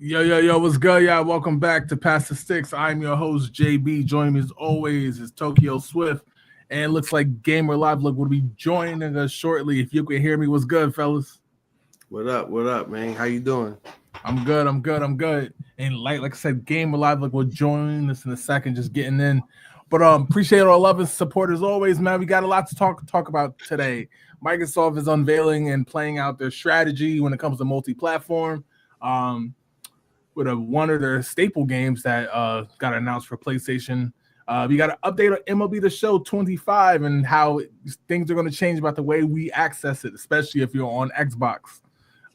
Yo, what's good? Yeah, welcome back to Pass the Sticks. I'm your host, JB. Joining me as always is Tokyo Swift. And it looks like Gamer Live Look will be joining us shortly. If you can hear me, what's good, fellas? What up? What up, man? How you doing? I'm good. And like I said, Gamer Live Look will join us in a second, just getting in. But appreciate all love and support as always, man. We got a lot to talk about today. Microsoft is unveiling and playing out their strategy when it comes to multi-platform. With one of their staple games that got announced for PlayStation. We got an update on MLB the Show 25 and how things are going to change about the way we access it, especially if you're on Xbox.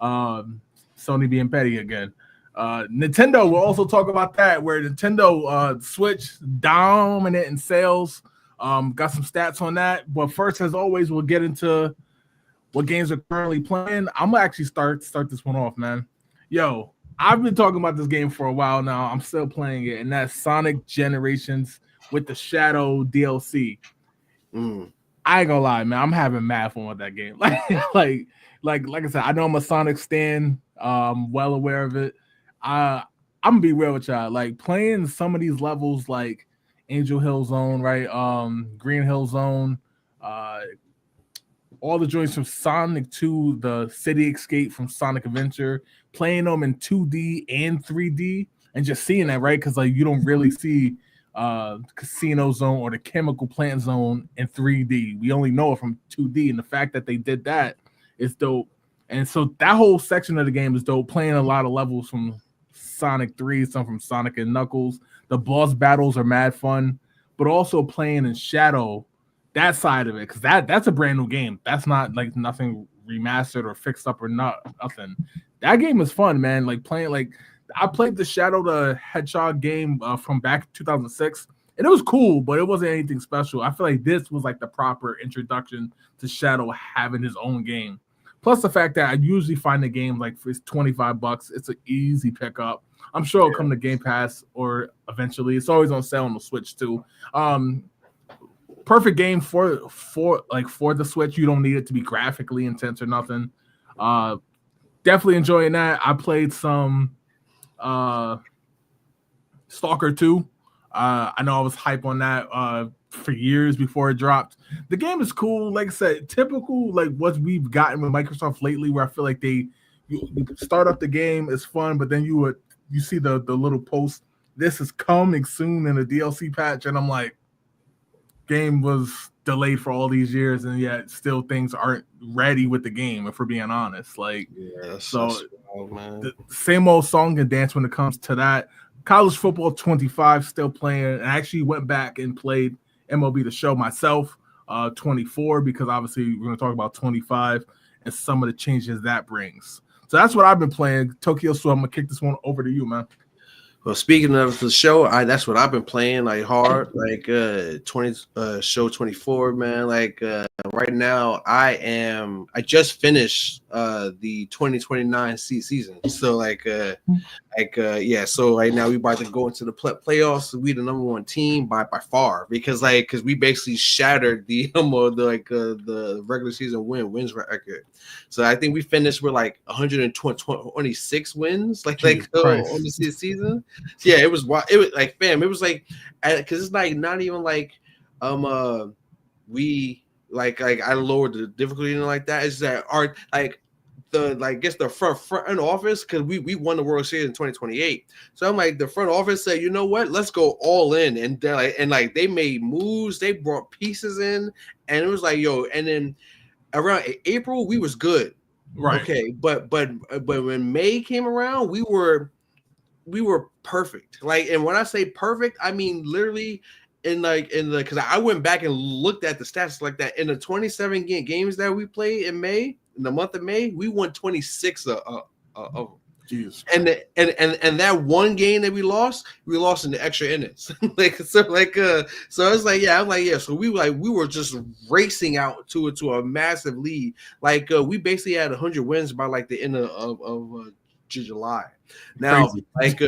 Sony being petty again. Nintendo, we'll also talk about that, where Nintendo Switch dominant in sales. Got some stats on that. But first, as always, we'll get into what games are currently playing. I'm going to actually start this one off, man. Yo, I've been talking about this game for a while now. I'm still playing it, and that's Sonic Generations with the Shadow DLC. I ain't gonna lie, man. I'm having mad fun with that game. Like I said, I know I'm a Sonic stan. Well aware of it. I'm gonna be real with y'all. Like playing some of these levels, like Angel Hill Zone, right? Green Hill Zone. All the joints from Sonic 2, the City Escape from Sonic Adventure, playing them in 2D and 3D, and just seeing that, right? Because like you don't really see Casino Zone or the Chemical Plant Zone in 3D. We only know it from 2D, and the fact that they did that is dope. And so that whole section of the game is dope. Playing a lot of levels from Sonic 3, some from Sonic and Knuckles. The boss battles are mad fun, but also playing in Shadow. That side of it, because that's a brand new game. That's not like nothing remastered or fixed up or nothing. That game is fun, man. Like playing, like I played the Shadow the Hedgehog game from back 2006, and it was cool, but it wasn't anything special. I feel like this was like the proper introduction to Shadow having his own game. Plus the fact that I usually find the game like for it's $25. It's an easy pickup. I'm sure it'll come to Game Pass or eventually. It's always on sale on the Switch too. Perfect game for the Switch. You don't need it to be graphically intense or nothing. Definitely enjoying that. I played some Stalker 2. I know I was hype on that for years before it dropped. The game is cool. Like I said, typical like what we've gotten with Microsoft lately, where I feel like you start up the game, it's fun, but then you see the little post, this is coming soon in a DLC patch, and I'm like, game was delayed for all these years, and yet still things aren't ready with the game, if we're being honest. Like, so the same old song and dance when it comes to that. College football 25 still playing, and I actually went back and played MLB the Show myself, 24, because obviously we're going to talk about 25 and some of the changes that brings. So that's what I've been playing. Tokyo, so I'm going to kick this one over to you, man. Well, speaking of the show, that's what I've been playing like hard, like show 24, man. Like right now, I just finished the 2029 season. So yeah. So right now we about to go into the playoffs. We the number one team by far because we basically shattered the the regular season wins record. So I think we finished with like 126 wins, like on the season. Yeah, it was like, fam, it was like, because it's like not even like we like I lowered the difficulty and like that. It's that our guess the front office, because we won the World Series in 2028. So I'm like, the front office said, you know what, let's go all in, and they made moves, they brought pieces in, and it was like, yo, and then around April we was good, right? Okay, but when May came around, we were perfect. Like, and when I say perfect, I mean literally because I went back and looked at the stats like that. In the 27 games that we played in the month of May, we won 26 of them. Jesus. And that one game that we lost in the extra innings. So it's like, yeah, I'm like, yeah. So we were just racing out to a massive lead. Like we basically had 100 wins by like the end of July. Now, and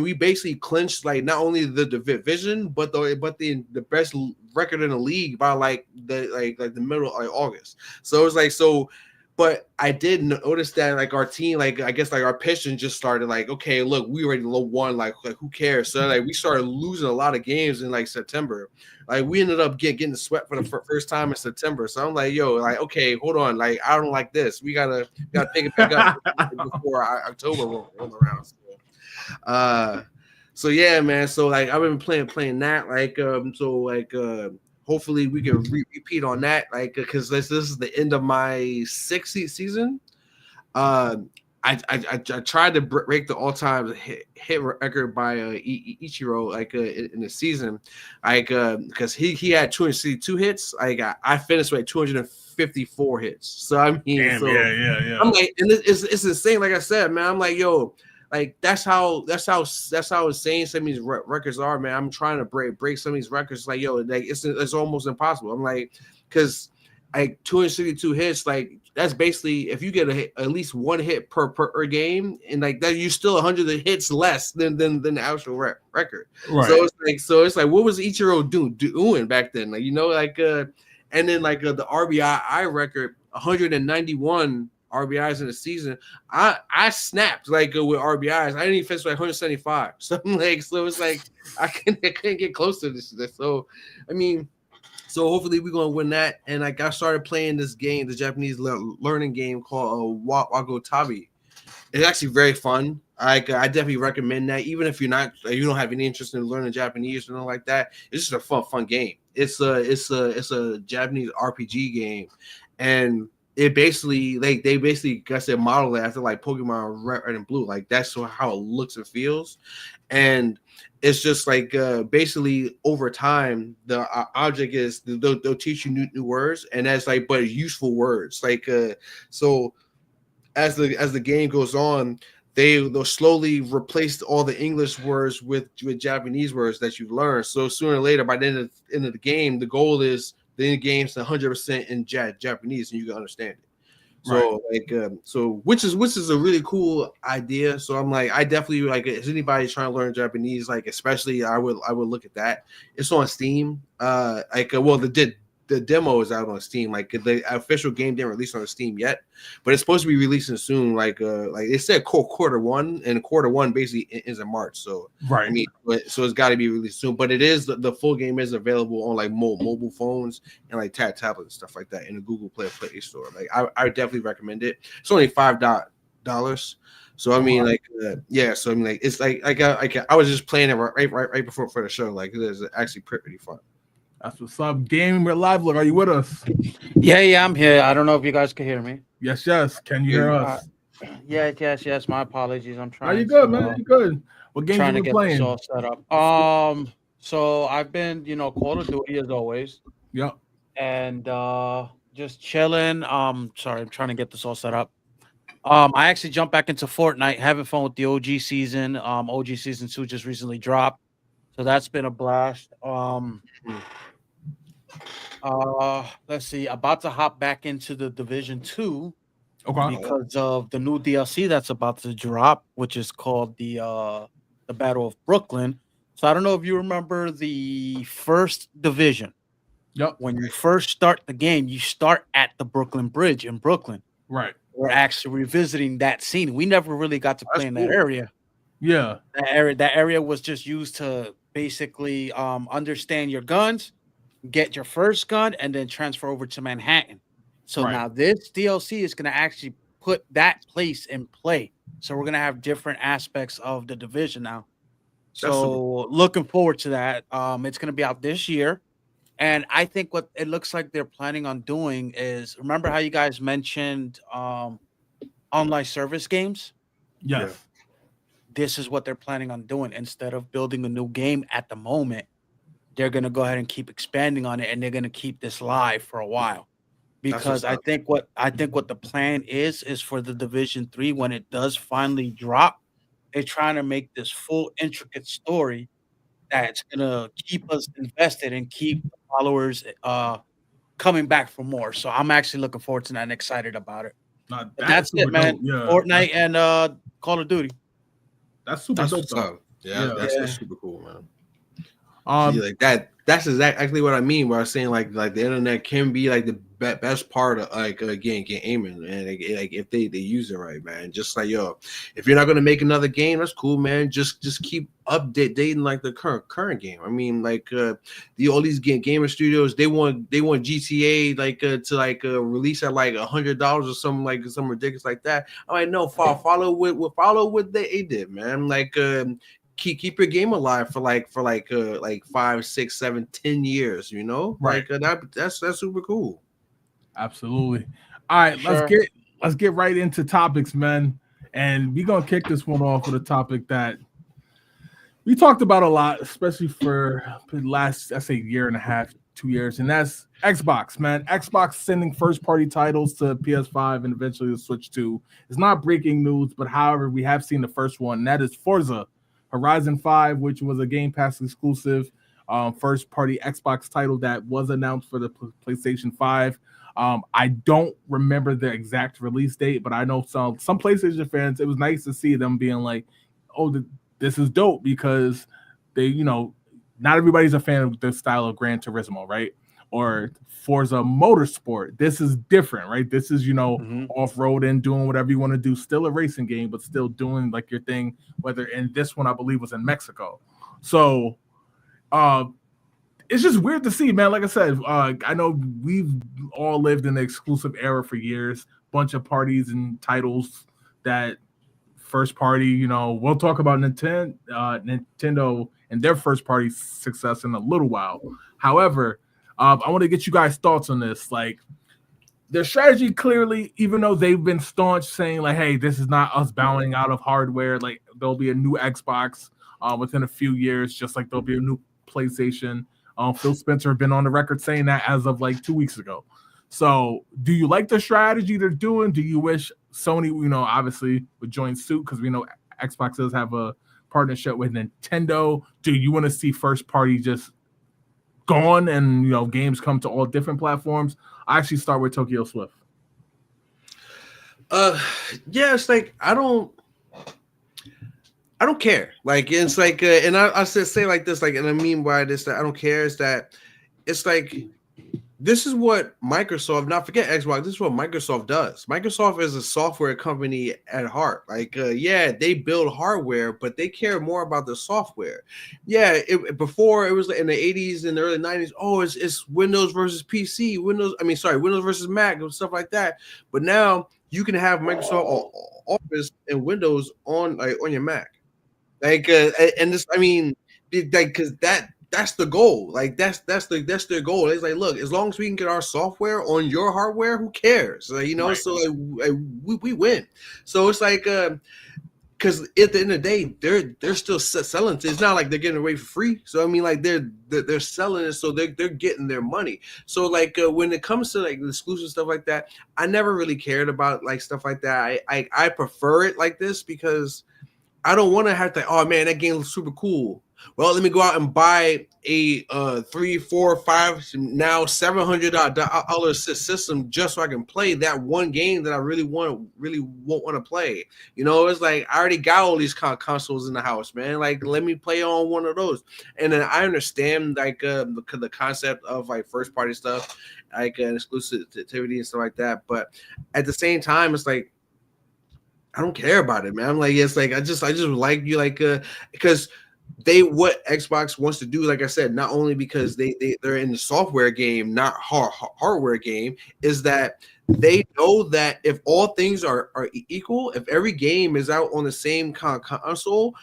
we basically clinched like not only the division, but the best record in the league by like the middle of August. So it's like, so But I did notice that like our team, like I guess like our pitching just started like, okay, look, we already low one, like who cares? So like we started losing a lot of games in like September. Like we ended up getting the sweat for the first time in September. So I'm like, yo, like okay, hold on, like I don't like this. We gotta pick it back up before October roll around. So yeah, man. So like I've been playing that. Like hopefully we can repeat on that. Like because this is the end of my sixth season. I tried to break the all-time hit record by Ichiro like in the season, like because he had 262 hits. Like I finished with 254 hits. So I mean, Damn, yeah. I'm like, and it's insane. Like I said, man, I'm like, yo, like that's how insane some of these records are, man. I'm trying to break some of these records. Like, yo, like it's almost impossible. I'm like, because like 262 hits, like that's basically if you get at least one hit per game, and like that, you still 100 hits less than the actual record. Right. So it's like what was Ichiro doing back then? Like like and then like the RBI record, 191 RBIs in the season. I snapped like with RBIs. I didn't even finish like 175. Something like so. It's like I couldn't get close to this. So I mean. So hopefully we're gonna win that. And like I started playing this game, the Japanese learning game called Wago Tabi. It's actually very fun. I definitely recommend that, even if you don't have any interest in learning Japanese or nothing like that. It's just a fun game. It's a Japanese RPG game, and it basically they basically I said model it after like Pokemon Red and Blue. Like that's how it looks and feels, and it's just like basically over time the object is they'll teach you new words, and that's like but useful words. Like so as the game goes on, they'll slowly replace all the English words with Japanese words that you've learned. So sooner or later, by the end of the game, the goal is the game's 100% in Japanese, and you can understand it. So which is a really cool idea. So I'm like, I definitely like if anybody trying to learn Japanese, like especially I would look at that. It's on Steam. The demo is out on Steam. Like the official game didn't release on Steam yet, but it's supposed to be releasing soon. Like it said quarter one, and quarter one basically ends in March. So right, I mean, so it's got to be released soon. But it is the full game is available on like mobile phones and like tablets and stuff like that in the Google Play Store. Like I would definitely recommend it. It's only $5. So I mean, like So I mean, like it's like I was just playing it right before for the show. Like it is actually pretty fun. That's what's up. Gaming with Live. Look, are you with us? Yeah, I'm here. I don't know if you guys can hear me. Yes. Can you hear us? Yes. My apologies. I'm trying. Are you good, man? You good? What games trying you to get playing? this all set up. So I've been, Call of Duty as always. Yep. And just chilling. Sorry, I'm trying to get this all set up. I actually jumped back into Fortnite, having fun with the OG season. OG season 2 just recently dropped, so that's been a blast. Let's see. About to hop back into the Division 2 because of the new DLC that's about to drop, which is called the Battle of Brooklyn. So I don't know if you remember the first division. Yep. When you first start the game, you start at the Brooklyn Bridge in Brooklyn. Right. We're actually revisiting that scene. We never really got to play in that area. Yeah. That area was just used to basically understand your guns, get your first gun, and then transfer over to Manhattan. So now this DLC is going to actually put that place in play. So we're going to have different aspects of the division now. So looking forward to that. It's going to be out this year. And I think what it looks like they're planning on doing is, remember how you guys mentioned online service games? Yes. Yeah. This is what they're planning on doing. Instead of building a new game at the moment, they're going to go ahead and keep expanding on it, and they're going to keep this live for a while. Because I think what the plan is for the Division 3, when it does finally drop, they're trying to make this full intricate story that's going to keep us invested and keep followers coming back for more. So I'm actually looking forward to that and excited about it. That's it, man. Yeah. Fortnite and Call of Duty. That's super dope. Yeah, that's super cool, man. Like that That's exactly what I mean. Where I was saying like the internet can be like the best part of like gaming, and like if they use it right, man. Just like if you're not gonna make another game, that's cool, man. Just keep updating like the current game. I mean, like all these gamer studios, they want GTA like to release at like $100 or something, like something ridiculous like that. I'm like, no, follow what they did, man. Like keep your game alive for like 5, 6, 7, 10 years, you know, Right. like that's super cool. Absolutely. All right, Sure. let's get right into topics, man. And we're gonna kick this one off with a topic that we talked about a lot, especially for the last, I say, year and a half, 2 years, and that's Xbox, man. Xbox sending first-party titles to PS5 and eventually the Switch 2. It's not breaking news, but however, we have seen the first one, and that is Forza Horizon 5, which was a Game Pass exclusive first-party Xbox title that was announced for the PlayStation 5. I don't remember the exact release date, but I know some PlayStation fans, it was nice to see them being like, oh, this is dope, because they, not everybody's a fan of the style of Gran Turismo, right? Or Forza Motorsport. This is different, right? This is, off-road and doing whatever you want to do. Still a racing game, but still doing like your thing, whether in this one, I believe, was in Mexico. So it's just weird to see, man. Like I said, I know we've all lived in the exclusive era for years, bunch of parties and titles that first party, we'll talk about Nintendo and their first party success in a little while. However, I want to get you guys' thoughts on this. Like, their strategy clearly, even though they've been staunch saying like, hey, this is not us bowing out of hardware, like there'll be a new Xbox within a few years, just like there'll be a new PlayStation. Phil Spencer had been on the record saying that as of like 2 weeks ago. So do you like the strategy they're doing? Do you wish Sony, obviously would join suit, because we know Xbox does have a partnership with Nintendo? Do you want to see first party just gone and, games come to all different platforms? I actually start with Tokyo Swift. Yeah, it's like I don't care. Like it's like, and I say like this, like, and I mean by this that I don't care is that it's like this is what Microsoft, not forget Xbox, this is what Microsoft does. Microsoft is a software company at heart. Like, yeah, they build hardware, but they care more about the software. Yeah, before it was in the 80s and the early 90s, oh, it's Windows versus PC, Windows versus Mac and stuff like that. But now you can have Microsoft Office and Windows on your Mac. Like, and this, I mean, like, because that's the goal. Like that's their goal. It's like, look, as long as we can get our software on your hardware, who cares? Like, right. So like, we win. So it's like, because at the end of the day, they're still selling. It's not like they're getting away for free. So I mean, like they're selling it, so they're getting their money. So like when it comes to like the exclusive stuff like that, I never really cared about like stuff like that. I prefer it like this because I don't want to have to. Oh man, that game looks super cool. Well, let me go out and buy a $300, $400, $500, now $700 system just so I can play that one game that I really won't want to play. It's like I already got all these consoles in the house, man. Like, let me play on one of those. And then I understand like the concept of like first party stuff, like exclusivity and stuff like that. But at the same time, it's like I don't care about it, man. I'm like, it's like I just like you, like because what Xbox wants to do, like I said, not only because they're in the software game, not hardware game, is that they know that if all things are equal, if every game is out on the same console,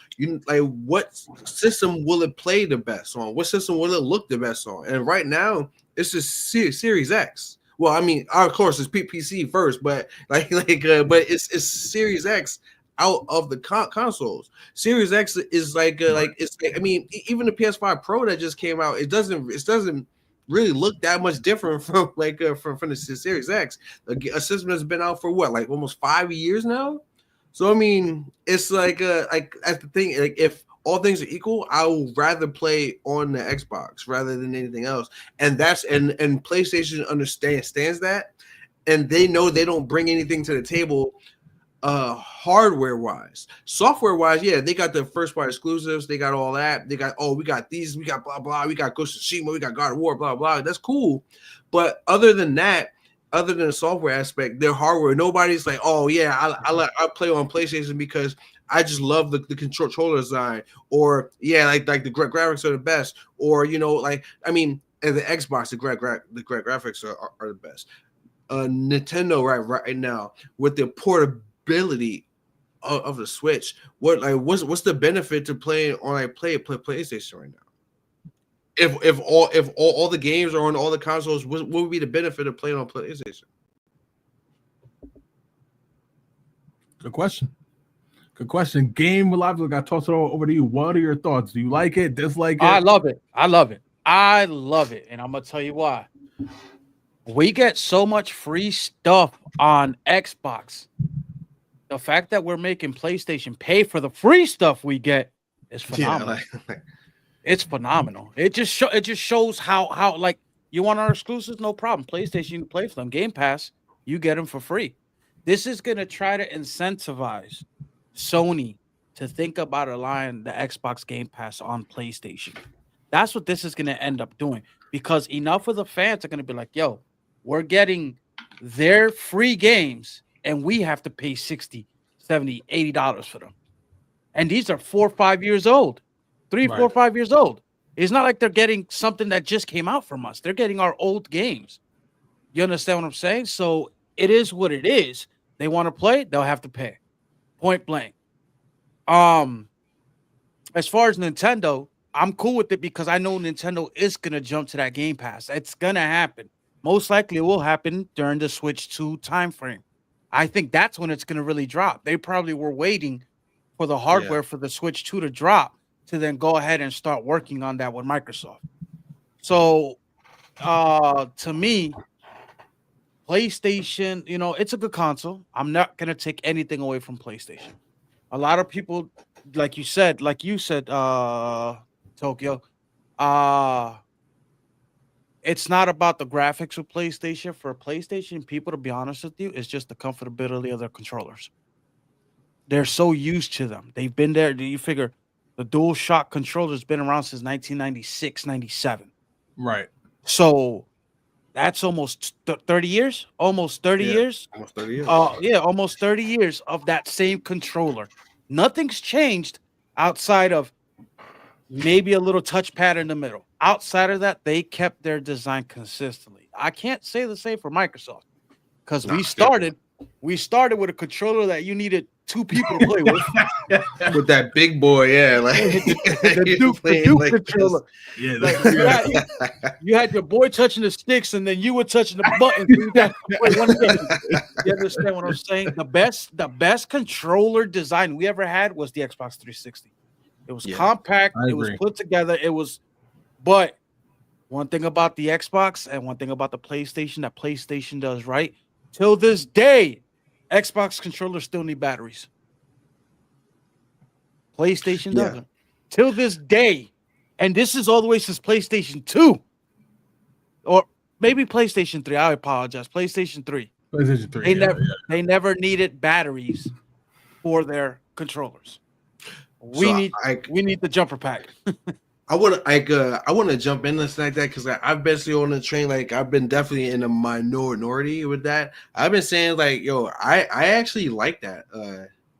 like what system will it play the best on? What system will it look the best on? And right now, it's just Series X. Well, I mean, of course, it's PC first, but but it's Series X out of the consoles. Series X is I mean, even the PS5 Pro that just came out, it doesn't really look that much different from from the Series X. A system that's been out for what, like almost 5 years now. So I mean, it's like that's the thing. Like, if all things are equal, I will rather play on the Xbox rather than anything else. And and PlayStation understands that, and they know they don't bring anything to the table hardware wise. Software wise, yeah, they got the first party exclusives, they got all that. They got we got these, we got blah blah, we got Ghost of Tsushima, we got God of War, blah blah. That's cool. But other than that, other than the software aspect, their hardware, nobody's like, oh yeah, I play on PlayStation because I just love the controller design, or yeah, like the graphics are the best, or like I mean, and the Xbox, the graphics are the best. Nintendo right now with the portability of the Switch, what's the benefit to playing on play PlayStation right now? If all the games are on all the consoles, what would be the benefit of playing on PlayStation? Good question. Good question. Game Live, look, I tossed it over to you. What are your thoughts? Do you like it? Dislike it? I love it. And I'm gonna tell you why. We get so much free stuff on Xbox. The fact that we're making PlayStation pay for the free stuff we get is phenomenal. Yeah, it's phenomenal. It just shows how like, you want our exclusives, no problem. PlayStation, you can play for them. Game Pass, you get them for free. This is gonna try to incentivize Sony to think about allowing the Xbox Game Pass on PlayStation. That's what this is gonna end up doing, because enough of the fans are gonna be like, yo, we're getting their free games and we have to pay $60, $70, $80 for them. And these are 4 or 5 years old. 3, 4, 5 years old. It's not like they're getting something that just came out from us. They're getting our old games. You understand what I'm saying? So it is what it is. They want to play, they'll have to pay. Point blank. As far as Nintendo, I'm cool with it because I know Nintendo is going to jump to that Game Pass. It's going to happen. Most likely it will happen during the Switch 2 timeframe. I think that's when it's going to really drop. They probably were waiting for the hardware for the Switch 2 to drop to then go ahead and start working on that with Microsoft. So, to me, PlayStation, it's a good console. I'm not going to take anything away from PlayStation. A lot of people, like you said, Tokyo, it's not about the graphics of PlayStation. For PlayStation people, to be honest with you, it's just the comfortability of their controllers. They're so used to them. They've been there. Do you figure the DualShock controller's been around since 1996, 97. Right. So that's almost 30 years. Almost 30 years. Almost 30 years. Almost 30 years of that same controller. Nothing's changed outside of maybe a little touchpad in the middle. Outside of that, they kept their design consistently. I can't say the same for Microsoft, because we started with a controller that you needed 2 people to play with. With that big boy, the Duke controller. Yeah, you had your boy touching the sticks, and then you were touching the buttons. You understand what I'm saying? The best controller design we ever had was the Xbox 360. It was compact. It was put together. But one thing about the Xbox and one thing about the PlayStation that PlayStation does right, till this day, Xbox controllers still need batteries. PlayStation doesn't. Till this day. And this is all the way since PlayStation 2. Or maybe PlayStation 3. I apologize. PlayStation 3. PlayStation 3. They never needed batteries for their controllers. We need the jumper pack. I want to jump in this like that because I've been on the train. Like I've been definitely in a minority with that. I've been saying like, yo, I actually like that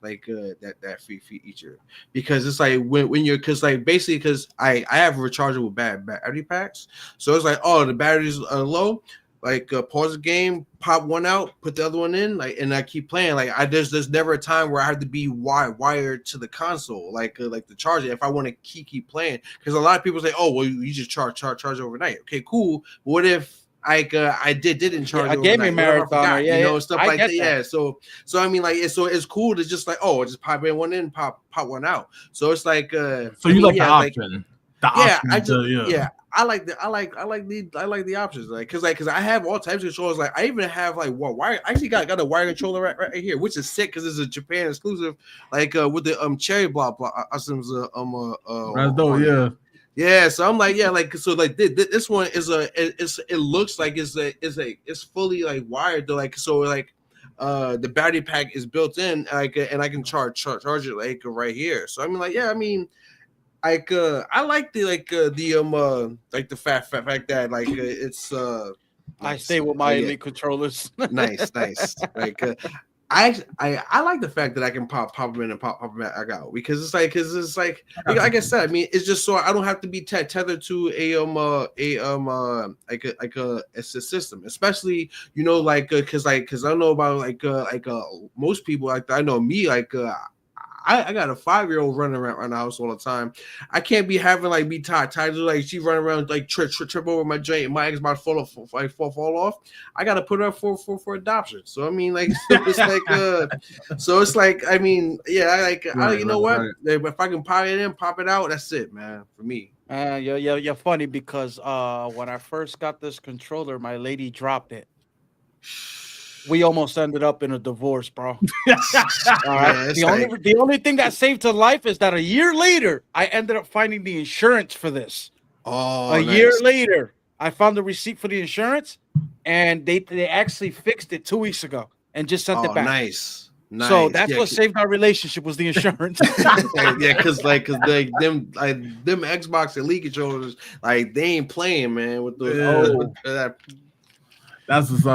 that feature, because it's like when you're, because like basically because I have rechargeable battery packs, so it's like, oh, the batteries are low. Like pause the game, pop one out, put the other one in, like, and I keep playing. Like there's never a time where I have to be wired to the console, like the charger, if I want to keep playing. Because a lot of people say, oh, well, you just charge overnight. Okay, cool. But what if I didn't charge overnight? I gave me marathon, stuff like that. Yeah. So I mean, like, it's cool to just like, oh, just pop one in, pop one out. So it's like, so you like the option. I like the options, like because I have all types of controllers. Like I even have like wire. I actually got a wire controller right here, which is sick because it's a Japan exclusive. Like with the cherry block yeah. So I'm like, so like this one is it looks like it's fully like wired though. Like so like the battery pack is built in, and I can charge it like right here. So I mean, like, yeah, I mean, like I like the fact that like it's I nice. stay with my elite controllers. nice. Like I like the fact that I can pop them in and pop them back out, because it's like I said, I mean, it's just so I don't have to be tethered to a system, especially, you know, like because I know about most people, like I know me, like I got a 5-year-old running around the house all the time. I can't be having be tied to, like, she running around like trip over my joint, and my egg's about to fall off. I gotta put her up for adoption. So I mean, like, it's like so it's like, I mean, yeah, you know what? Right. If I can pop it in, pop it out, that's it, man, for me. You're funny, because when I first got this controller, my lady dropped it. We almost ended up in a divorce, bro. All right. The only thing that saved her life is that a year later, I ended up finding the insurance for this. Oh, a year later, I found the receipt for the insurance, and they actually fixed it 2 weeks ago and just sent it back. Nice. So that's what saved our relationship, was the insurance. Yeah, because them Xbox Elite controllers, like, they ain't playing, man, with those. That's what's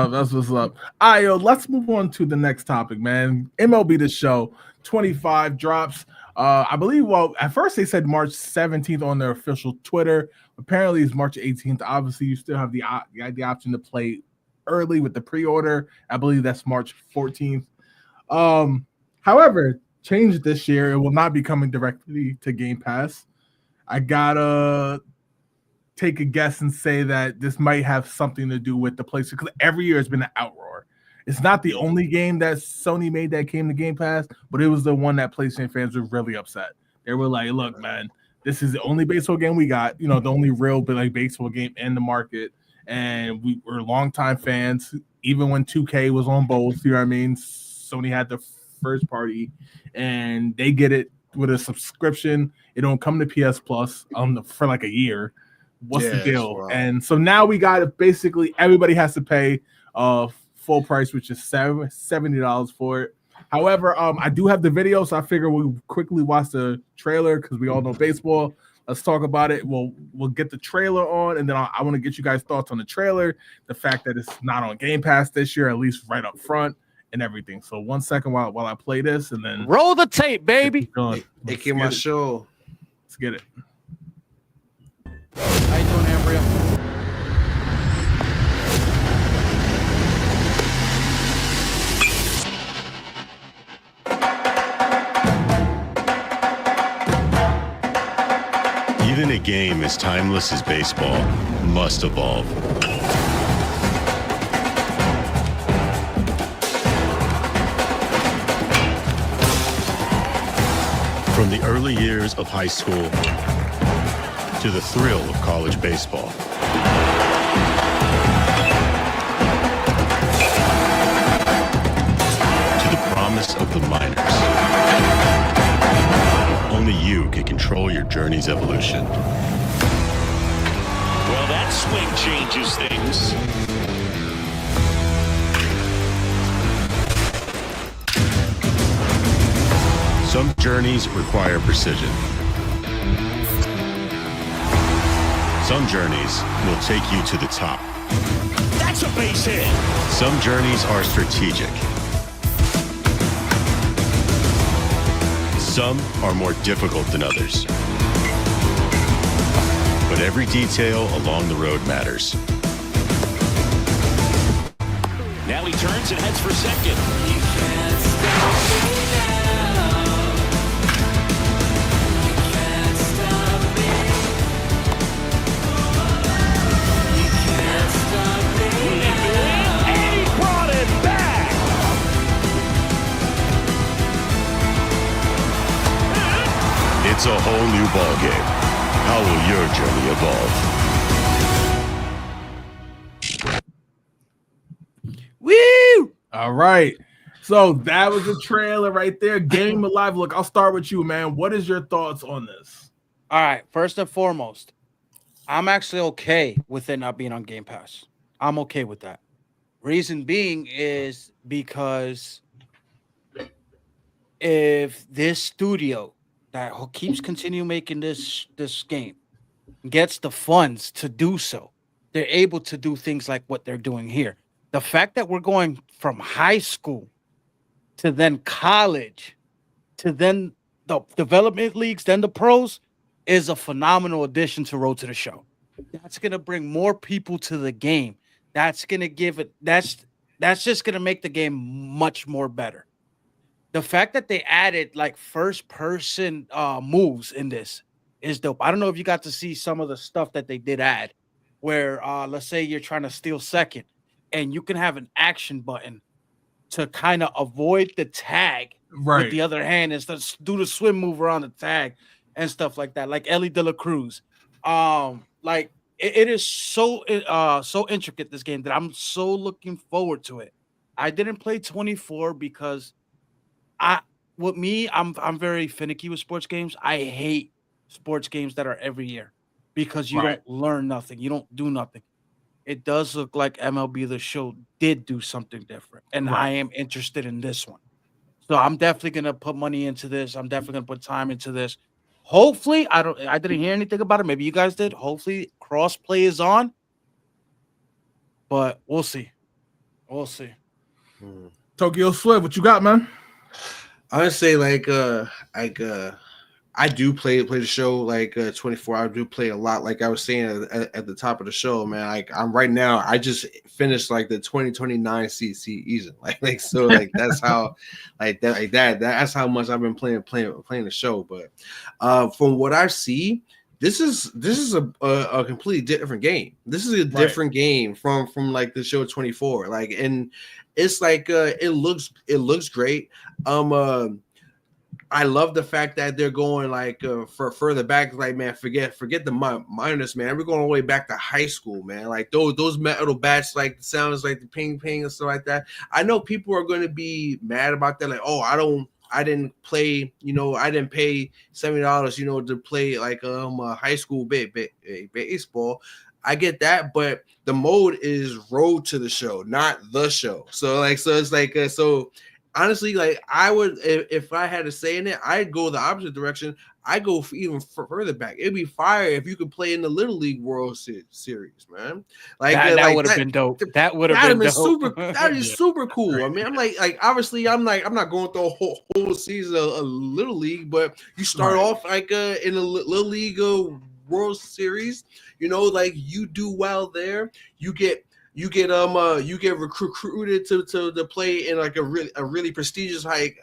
up. All right, yo, let's move on to the next topic, man. MLB the Show 25 drops. I believe, well, at first they said March 17th on their official Twitter. Apparently it's March 18th. Obviously, you still have the option to play early with the pre-order. I believe that's March 14th. However, changed this year. It will not be coming directly to Game Pass. I gotta take a guess and say that this might have something to do with the PlayStation, because every year it's been an outroar. It's not the only game that Sony made that came to Game Pass, but it was the one that PlayStation fans were really upset. They were like, look, man, this is the only baseball game we got, you know, the only real baseball game in the market. And we were longtime fans, even when 2K was on both, you know what I mean? Sony had the first party, and they get it with a subscription. It don't come to PS Plus for like a year. What's the deal? Wow. And so now we got it. Basically, everybody has to pay full price, which is $70 for it. However, I do have the video, so I figure we'll quickly watch the trailer, because we all know baseball. Let's talk about it. We'll get the trailer on, and then I want to get you guys' thoughts on the trailer, the fact that it's not on Game Pass this year, at least right up front, and everything. So 1 second while I play this, and then roll the tape, baby. Let's get my show. Let's get it. How you doing, Ambria? Even a game as timeless as baseball must evolve. From the early years of high school to the thrill of college baseball. To the promise of the minors. Only you can control your journey's evolution. Well, that swing changes things. Some journeys require precision. Some journeys will take you to the top. That's a base hit. Some journeys are strategic. Some are more difficult than others. But every detail along the road matters. Now he turns and heads for second. You can't stop me now. It's a whole new ballgame. How will your journey evolve? Woo! All right. So that was a trailer right there. Game Alive. Look, I'll start with you, man. What is your thoughts on this? All right. First and foremost, I'm actually okay with it not being on Game Pass. I'm okay with that. Reason being is because if this studio that keeps continuing making this game gets the funds to do so, they're able to do things like what they're doing here. The fact that we're going from high school to then college to then the development leagues, then the pros, is a phenomenal addition to Road to the Show. That's going to bring more people to the game. That's going to give it, that's just going to make the game much more better. The fact that they added like first person moves in this is dope. I don't know if you got to see some of the stuff that they did add where let's say you're trying to steal second and you can have an action button to kind of avoid the tag with the other hand and do the swim move around the tag and stuff like that, like Ellie De La Cruz. Like it is so intricate, this game, that I'm so looking forward to it. I didn't play 24 because I'm very finicky with sports games. I hate sports games that are every year because you don't learn nothing. You don't do nothing. It does look like MLB the Show did do something different, and I am interested in this one. So I'm definitely gonna put money into this. I'm definitely gonna put time into this. Hopefully, I didn't hear anything about it. Maybe you guys did. Hopefully, crossplay is on, but we'll see. We'll see. Tokyo Swift, what you got, man? I would say I do play the show 24. I do play a lot. Like I was saying at the top of the show, man. Like I'm right now. I just finished like the 2029 season. So that's how that's how much I've been playing the show. But from what I see, this is a completely different game. This is a different game from like the show 24. And it's it looks great. I love the fact that they're going for further back. Man, forget the minors, man. We're going all the way back to high school, man. Those metal bats, sounds like the ping and stuff like that. I know people are going to be mad about that. I didn't play, I didn't pay $70, to play high school baseball. I get that, but the mode is Road to the Show, not the show. So it's honestly, I would, if I had to say in it, I'd go the opposite direction. I go even further back. It'd be fire if you could play in the Little League World Series, man. That would have been dope. That would have been dope. Super. That is super cool. I mean, I'm obviously, I'm not going through a whole season of Little League, but you start off in a Little League World Series. You do well there. You get recruited to play in a really prestigious high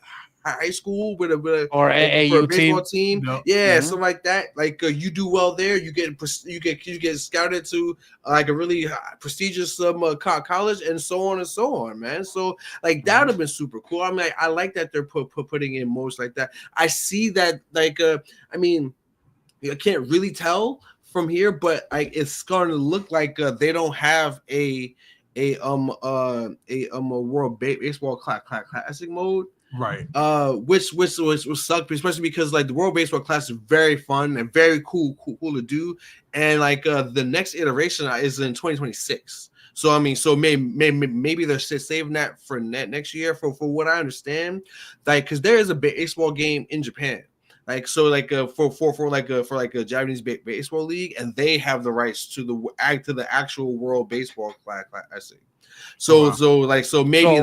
school with a AAU baseball team. No. Yeah, something like that. You do well there, you get scouted to a really prestigious college, and so on, man. So that would have been super cool. I mean, I like that they're putting in modes like that. I see that I mean, I can't really tell from here, but it's starting to look like they don't have a World Baseball Classic mode, right? Which suck, especially because the World Baseball Classic is very fun and very cool to do, and the next iteration is in 2026. So I mean, maybe they're saving that for next year. For what I understand, because there is a baseball game in Japan. For a Japanese baseball league, and they have the rights to the actual World Baseball Classic. Maybe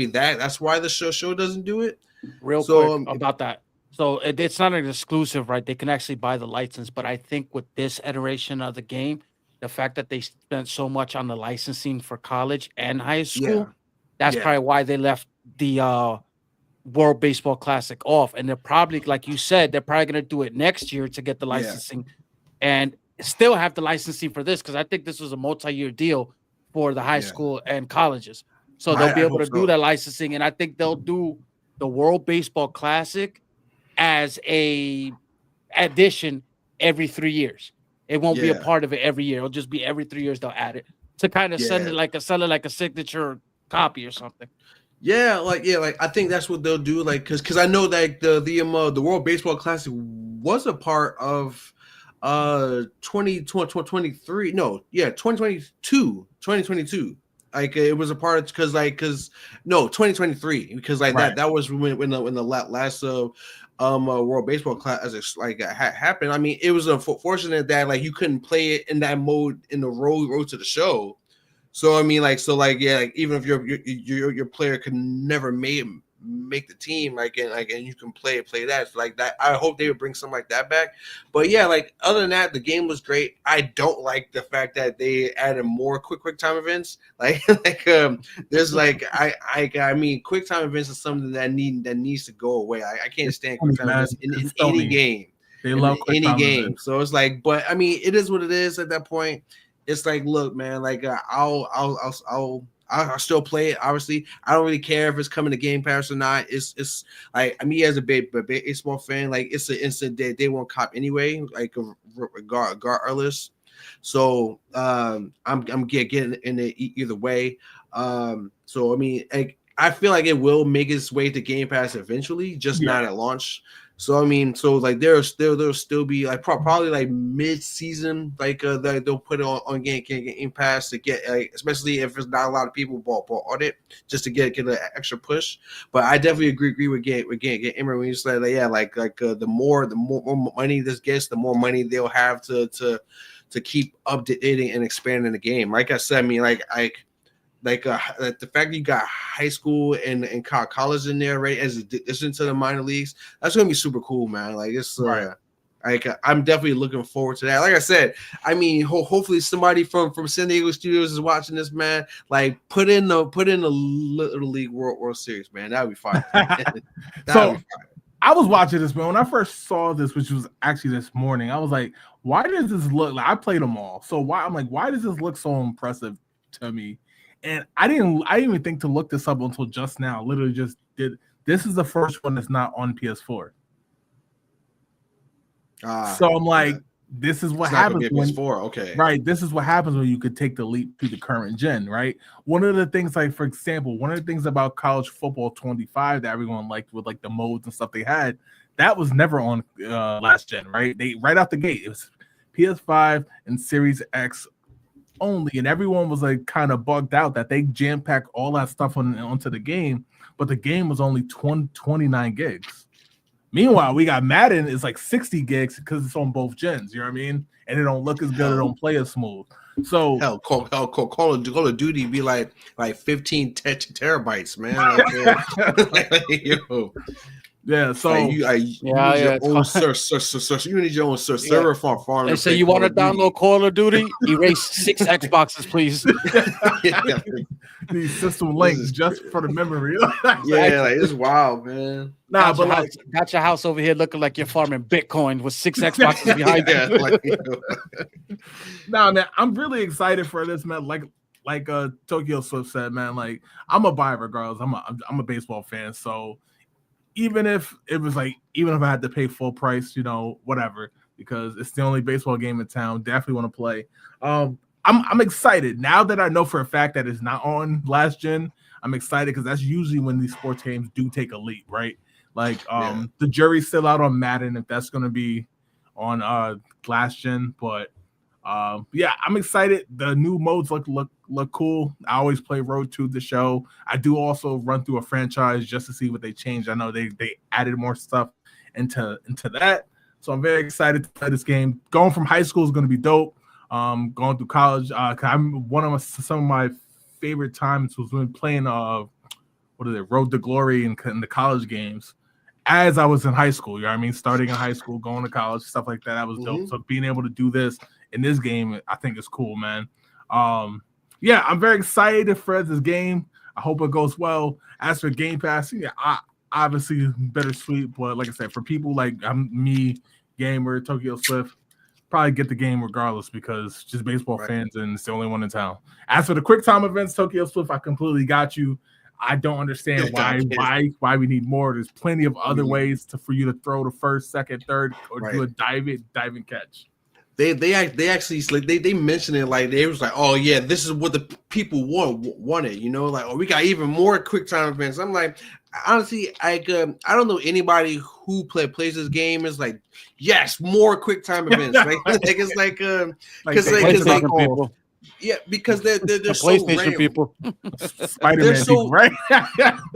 that's why the show doesn't do it. Real quick about that. So it's not an exclusive, right? They can actually buy the license, but I think with this iteration of the game, the fact that they spent so much on the licensing for college and high school, that's probably why they left the World Baseball Classic off. And they're probably, like you said, they're probably going to do it next year to get the licensing and still have the licensing for this, because I think this was a multi-year deal for the high school and colleges. So they'll be able to do that licensing, and I think they'll do the World Baseball Classic as a addition every 3 years. It won't be a part of it every year. It'll just be every 3 years they'll add it to kind of sell it like a signature copy or something. I think that's what they'll do. Because I know that the World Baseball Classic was a part of 2022. Like it was a part of because 2023 because like that was when the last World Baseball Classic happened. I mean, it was unfortunate that like you couldn't play it in that mode in the road to the show. So I mean, even if your player could never make the team, and you can play that. So like that, I hope they would bring something like that back. But yeah, like other than that, the game was great. I don't like the fact that they added more quick time events. There's I mean, quick time events is something that needs to go away. I can't stand quick time events in any game. They love quick any time game. events. So it's like, but I mean, it is what it is at that point. It's like, look, man, like I'll still play it. Obviously, I don't really care if it's coming to Game Pass or not. It's like me as a baseball fan, like it's an instant that they won't cop anyway, like regardless. So I'm getting in it either way. So I mean, I feel like it will make its way to Game Pass eventually, just not at launch. So I mean, so like there'll still be like probably like mid-season, like they'll put it on Game Pass to get, especially if there's not a lot of people bought it, just to get an extra push. But I definitely agree with Emery when you said the more money this gets, the more money they'll have to keep updating and expanding the game. Like I said, I mean, like the fact that you got high school and college in there, right, as addition to the minor leagues, that's gonna be super cool, man. Like it's I'm definitely looking forward to that. Like I said, I mean, hopefully somebody from San Diego Studios is watching this, man. Like put in the Little League World Series, man. That'd be fine. I was watching this, man. When I first saw this, which was actually this morning, I was like, why does this look like, I played them all? So why does this look so impressive to me? And I didn't even think to look this up until just now. Literally just did. This is the first one that's not on PS4. So I'm like, this is what happens when PS4. Okay, right. This is what happens when you could take the leap to the current gen, right? One of the things, like for example, one of the things about College Football 25 that everyone liked with like the modes and stuff they had, that was never on last gen, right? They right out the gate, it was PS5 and Series X only, and everyone was like kind of bugged out that they jam-packed all that stuff onto the game, but the game was only 29 gigs. Meanwhile, we got Madden is like 60 gigs because it's on both gens, you know what I mean? And it don't look as good, it don't play as smooth. So Call of Duty be like 15 terabytes, man. Yo. Yeah, so you need your own server farm. They say you want to download Call of Duty? Erase 6 Xboxes, please. These system links just for the memory. It's wild, man. Nah, but got your house over here looking like you're farming Bitcoin with 6 Xboxes behind you. Nah, man, I'm really excited for this, man. Like Tokyo Swift said, man. Like I'm a buyer regardless. I'm a baseball fan, so. Even if it was even if I had to pay full price, whatever, because it's the only baseball game in town, definitely want to play. I'm excited now that I know for a fact that it's not on last gen. I'm excited because that's usually when these sports games do take a leap, right? The jury's still out on Madden if that's going to be on last gen, but I'm excited. The new modes look cool. I always play Road to the Show. I do also run through a franchise just to see what they changed. I know they added more stuff into that. So I'm very excited to play this game. Going from high school is going to be dope. Going through college, some of my favorite times was when playing Road to Glory in the college games. As I was in high school, you know what I mean? Starting in high school, going to college, stuff like that. That was dope. So being able to do this in this game, I think is cool, man. I'm very excited for this game. I hope it goes well. As for Game Pass, I obviously bittersweet, but like I said, for people like me, gamer, Tokyo Swift, probably get the game regardless because just baseball fans and it's the only one in town. As for the quick time events, Tokyo Swift, I completely got you. I don't understand why we need more. There's plenty of other ways for you to throw the first, second, third, or do a dive and catch. They actually they mentioned it like they was like, oh yeah, this is what the people wanted, we got even more quick time events. I'm like, honestly, I don't know anybody who plays this game is like, yes, more quick time events. Right? It's like Yeah, because they're The so PlayStation random. people. Spider-Man They're so- people, right?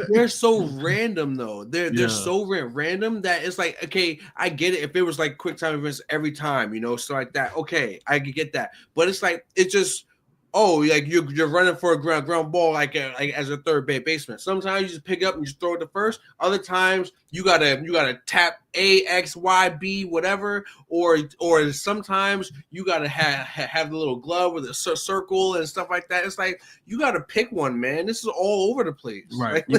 They're so random though. They're Yeah. so random that it's like, okay, I get it. If it was like quick time events every time, so like that, okay, I could get that. But it's like it's just, like you're running for a ground ball like as a third baseman. Sometimes you just pick up and you throw it to first. Other times you gotta tap A, X, Y, B, whatever, or sometimes you gotta have the little glove with a circle and stuff like that. It's like you gotta pick one, man. This is all over the place. Right. Like, You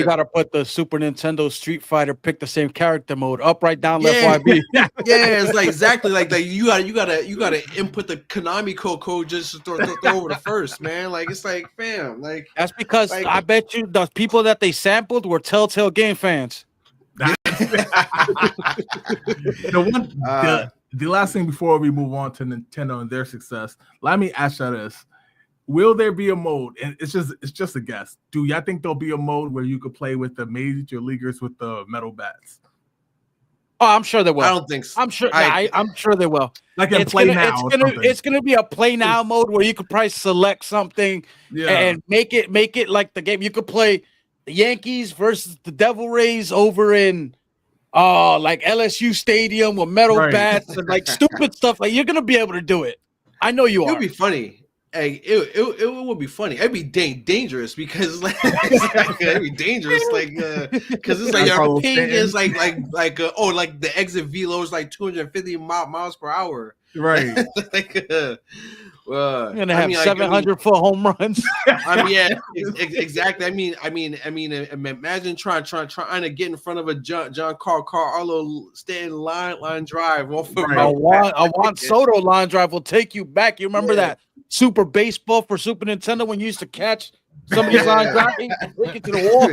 gotta put the Super Nintendo Street Fighter, pick the same character mode, up, right, down, left, Y, B. Yeah, it's like exactly like you gotta input the Konami code just to throw over the first, man. Like it's like, fam, like That's because like, I bet you the people that they sampled were Telltale game fans. The last thing before we move on to Nintendo and their success, let me ask you this. Will there be a mode? And it's just a guess. Do y'all think there'll be a mode where you could play with the major leaguers with the metal bats? Oh, I'm sure they will. I don't think so. I'm sure. I'm sure they will. Like in Play Now. It's gonna be a Play Now mode where you could probably select something and make it like the game. You could play the Yankees versus the Devil Rays over in like LSU Stadium with metal bats and like stupid stuff. Like you're gonna be able to do it. I know you are. It'll be funny. Hey, it would be funny. It'd be dangerous because like it'd be dangerous, like because it's like your ping is like the exit velo is like 250 miles per hour. Right. Like, you're gonna have 700-foot home runs. Exactly. I mean, imagine trying to get in front of a John Carlo Stanton line drive off of a Juan Soto line drive will take you back. You remember that Super Baseball for Super Nintendo when you used to catch somebody's line driving, take it to the wall?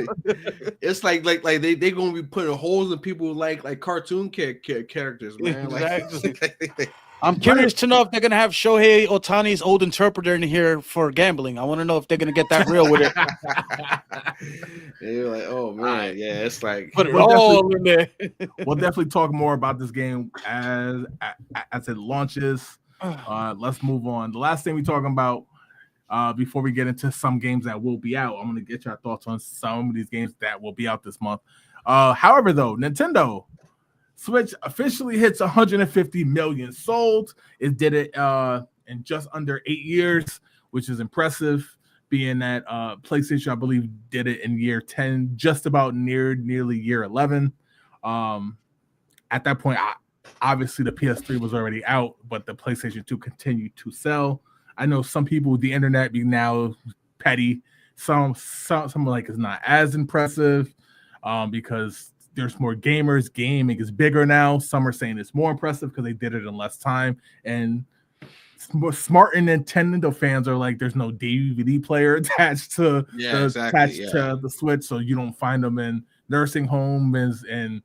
It's like they gonna be putting holes in people like cartoon characters, man. Exactly. I'm curious to know if they're gonna have Shohei Ohtani's old interpreter in here for gambling. I want to know if they're gonna get that real with it. You're like, oh man, yeah, it's like put it all in there. We'll definitely talk more about this game as it launches. Let's move on. The last thing we're talking about before we get into some games that will be out, I'm gonna get your thoughts on some of these games that will be out this month. However, though, Nintendo Switch officially hits 150 million sold. It did it in just under 8 years, which is impressive, being that PlayStation, I believe, did it in year 10, just about nearly year 11. At that point, obviously the PS3 was already out, but the PlayStation 2 continued to sell. I know some people with the internet be now petty. Some like it's not as impressive because there's more gamers. Gaming is bigger now. Some are saying it's more impressive because they did it in less time. And smart Nintendo fans are like, there's no DVD player attached to the Switch, so you don't find them in nursing homes and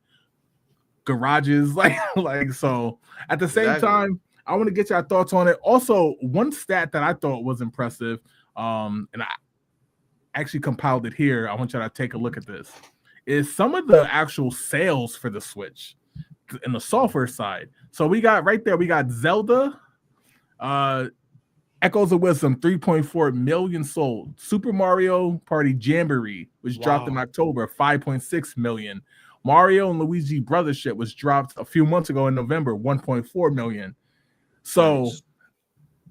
garages. Like so. At the same time, I want to get your thoughts on it. Also, one stat that I thought was impressive, and I actually compiled it here. I want you to take a look at this. Is some of the actual sales for the Switch in the software side. So we got Zelda, Echoes of Wisdom, 3.4 million sold. Super Mario Party Jamboree, which dropped in October, 5.6 million. Mario and Luigi Brothership was dropped a few months ago in November, 1.4 million. So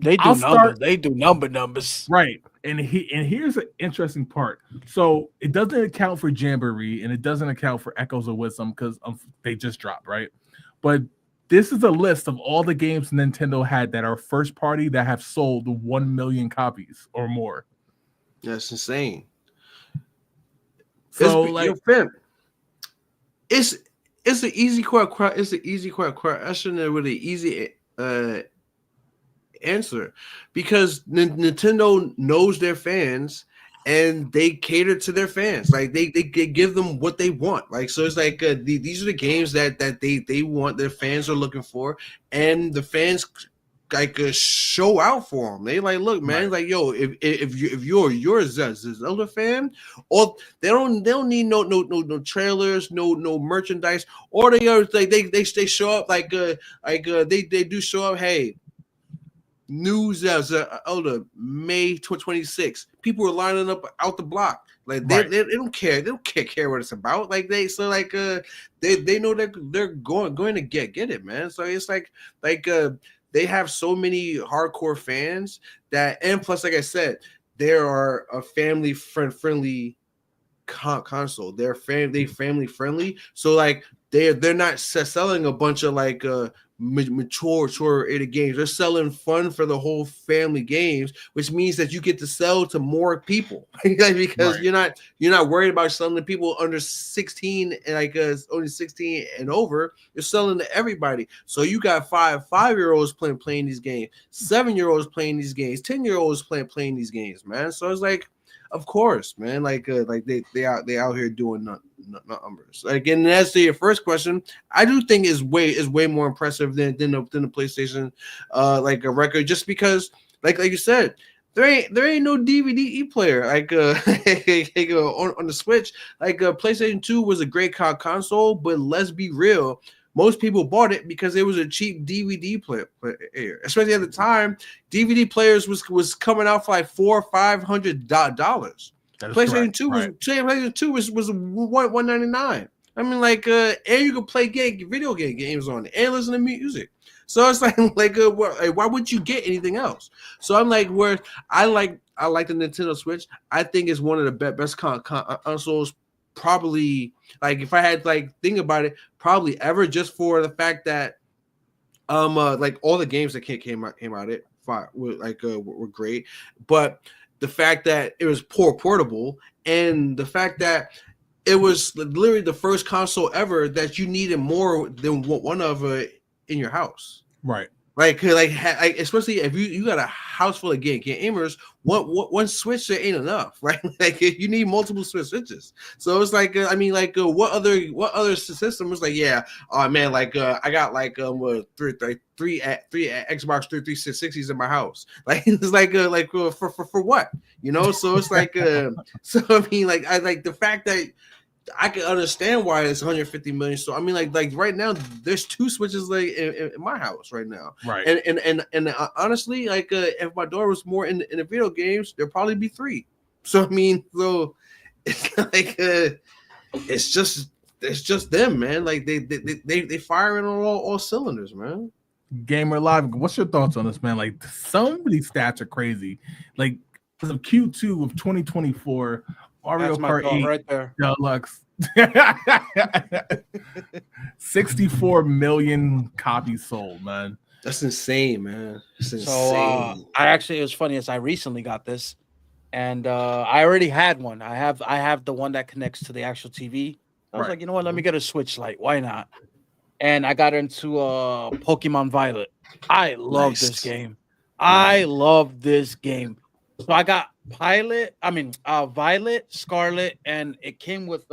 they do numbers. Right. And here's an interesting part. So it doesn't account for Jamboree and it doesn't account for Echoes of Wisdom because they just dropped, right? But this is a list of all the games Nintendo had that are first party that have sold 1 million copies or more. That's insane. So it's an easy question. It's an easy question with an easy answer, because Nintendo knows their fans and they cater to their fans. Like they give them what they want. Like, so it's like these are the games that they want, their fans are looking for, and the fans like show out for them. They like, look, man, like, yo, if you're a Zelda fan, or they don't need no trailers, no merchandise, or they show up they do show up. Hey, news as May 26th. People were lining up out the block. Like they don't care. They don't care what it's about. Like they know that they're going to get it, man. So it's like they have so many hardcore fans that, and plus, like I said, there are a family friendly console. They're family friendly. So like they're not selling a bunch of like mature 80 games. They're selling fun for the whole family games, which means that you get to sell to more people because you're not worried about selling to people under 16 and like only 16 and over. You're selling to everybody. So you got 5-year-olds playing these games, 7-year-olds playing these games, 10-year-olds playing these games, man. So it's like, of course, man. Like they out here doing numbers. Like, and as to your first question, I do think is way more impressive than the PlayStation like a record, just because like you said, there ain't no DVD player like on the Switch. Like PlayStation 2 was a great console, but let's be real. Most people bought it because it was a cheap DVD player. Especially at the time, DVD players was coming out for like $400 or $500. PlayStation 2 was $199. I mean, like, and you could play video games on it and listen to music. So it's like why would you get anything else? So I'm like, where I like the Nintendo Switch. I think it's one of the best consoles. Probably, like, if I had like think about it, probably ever, just for the fact that like all the games that came out it were great, but the fact that it was portable, and the fact that it was literally the first console ever that you needed more than one of in your house, right? Like especially if you got a house full of gamers, one Switch there ain't enough, right? Like you need multiple Switches. So it's like what other system was like? Yeah, oh man, like I got like three Xbox 360s in my house. Like it's like for what, you know? So it's like so I mean, like I like the fact that I can understand why it's 150 million. So I mean, like right now, there's 2 Switches like in my house right now. Right. And honestly, like if my daughter was more in the video games, there'd probably be 3. So I mean, so it's like it's just them, man. Like they firing on all cylinders, man. Gamer Live, what's your thoughts on this, man? Like, some of these stats are crazy. Like, as of Q2 of 2024. Mario Kart 8 right there. Deluxe. 64 million copies sold, man. That's insane, man. That's insane. So it was funny, as I recently got this, and I already had one. I have the one that connects to the actual TV. I was like, you know what? Let me get a Switch Lite. Why not? And I got into Pokemon Violet. I love this game. I love this game. So I got Violet, Scarlet, and it came with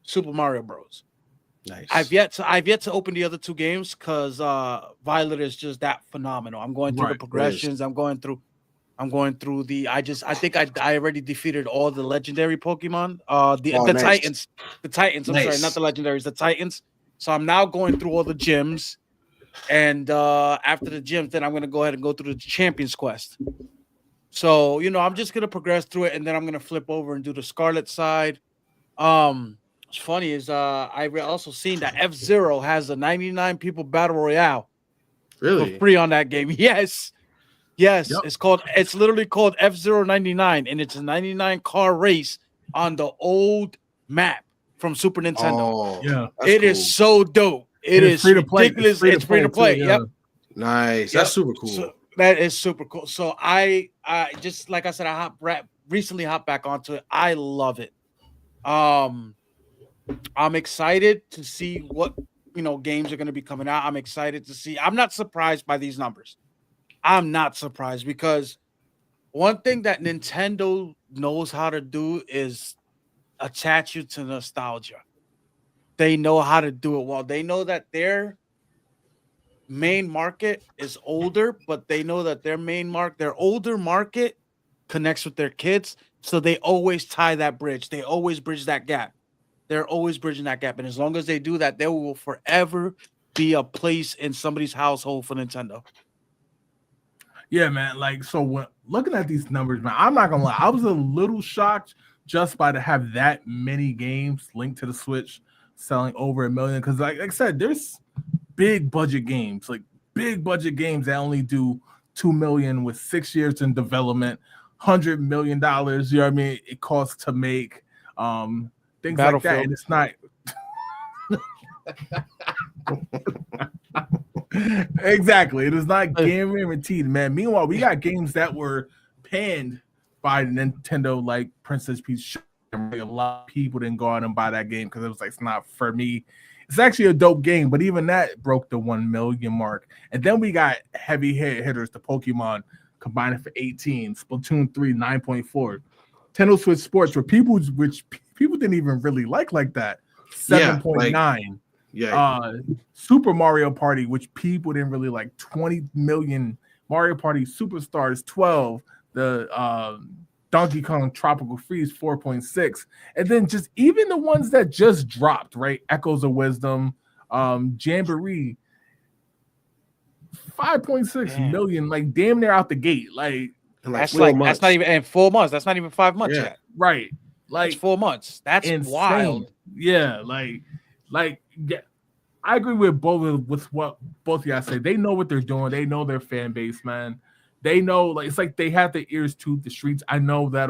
Super Mario Bros. Nice. I've yet to open the other 2 games because Violet is just that phenomenal. I'm going through the progressions. I'm going through the. I think I already defeated all the legendary Pokemon. The Titans. The Titans. I'm sorry, not the legendaries. The Titans. So I'm now going through all the gyms, and after the gyms, then I'm going to go ahead and go through the Champions Quest. So, you know, I'm just going to progress through it, and then I'm going to flip over and do the Scarlet side. What's funny is I also seen that F-Zero has a 99 people battle royale. Really? For free on that game. Yes. Yep. It's literally called F-Zero 99, and it's a 99 car race on the old map from Super Nintendo. Oh, yeah. It is so dope. It is free to play. It's free to play. Yep. Nice. That's super cool. So, that is super cool. So I just, like I said, recently hopped back onto it. I love it. I'm excited to see what games are going to be coming out. I'm excited to see. I'm not surprised by these numbers. I'm not surprised, because one thing that Nintendo knows how to do is attach you to nostalgia. They know how to do it well. They know that their main market is older, but they know that their older market connects with their kids. So they always tie that bridge. They always bridge that gap. They're always bridging that gap. And as long as they do that, there will forever be a place in somebody's household for Nintendo. Yeah, man. Like, so when looking at these numbers, man, I'm not gonna lie, I was a little shocked just by to have that many games linked to the Switch selling over 1 million. Because, like I said, there's big budget games, like big budget games that only do 2 million with 6 years in development, $100 million. You know what I mean? It costs to make things like that, and it's not. Exactly, it is not guaranteed, man. Meanwhile, we got games that were panned by Nintendo, like Princess Peach. A lot of people didn't go out and buy that game because it was like, it's not for me. It's actually a dope game, but even that broke the 1 million mark. And then we got heavy hitters, the Pokemon combining for 18, Splatoon 3 9.4, Nintendo Switch Sports, which people didn't even really like that, 7.9. Yeah. Super Mario Party, which people didn't really like, 20 million. Mario Party Superstars 12. The Donkey Kong Tropical Freeze 4.6. And then just even the ones that just dropped, right? Echoes of Wisdom, Jamboree, 5.6 million, like damn near out the gate. Like that's not even in 4 months. That's not even 5 months yet. Right. Like that's 4 months. That's insane. Wild. Yeah, yeah. I agree with what both of y'all say. They know what they're doing. They know their fan base, man. They know, like, it's like they have their ears to the streets. I know that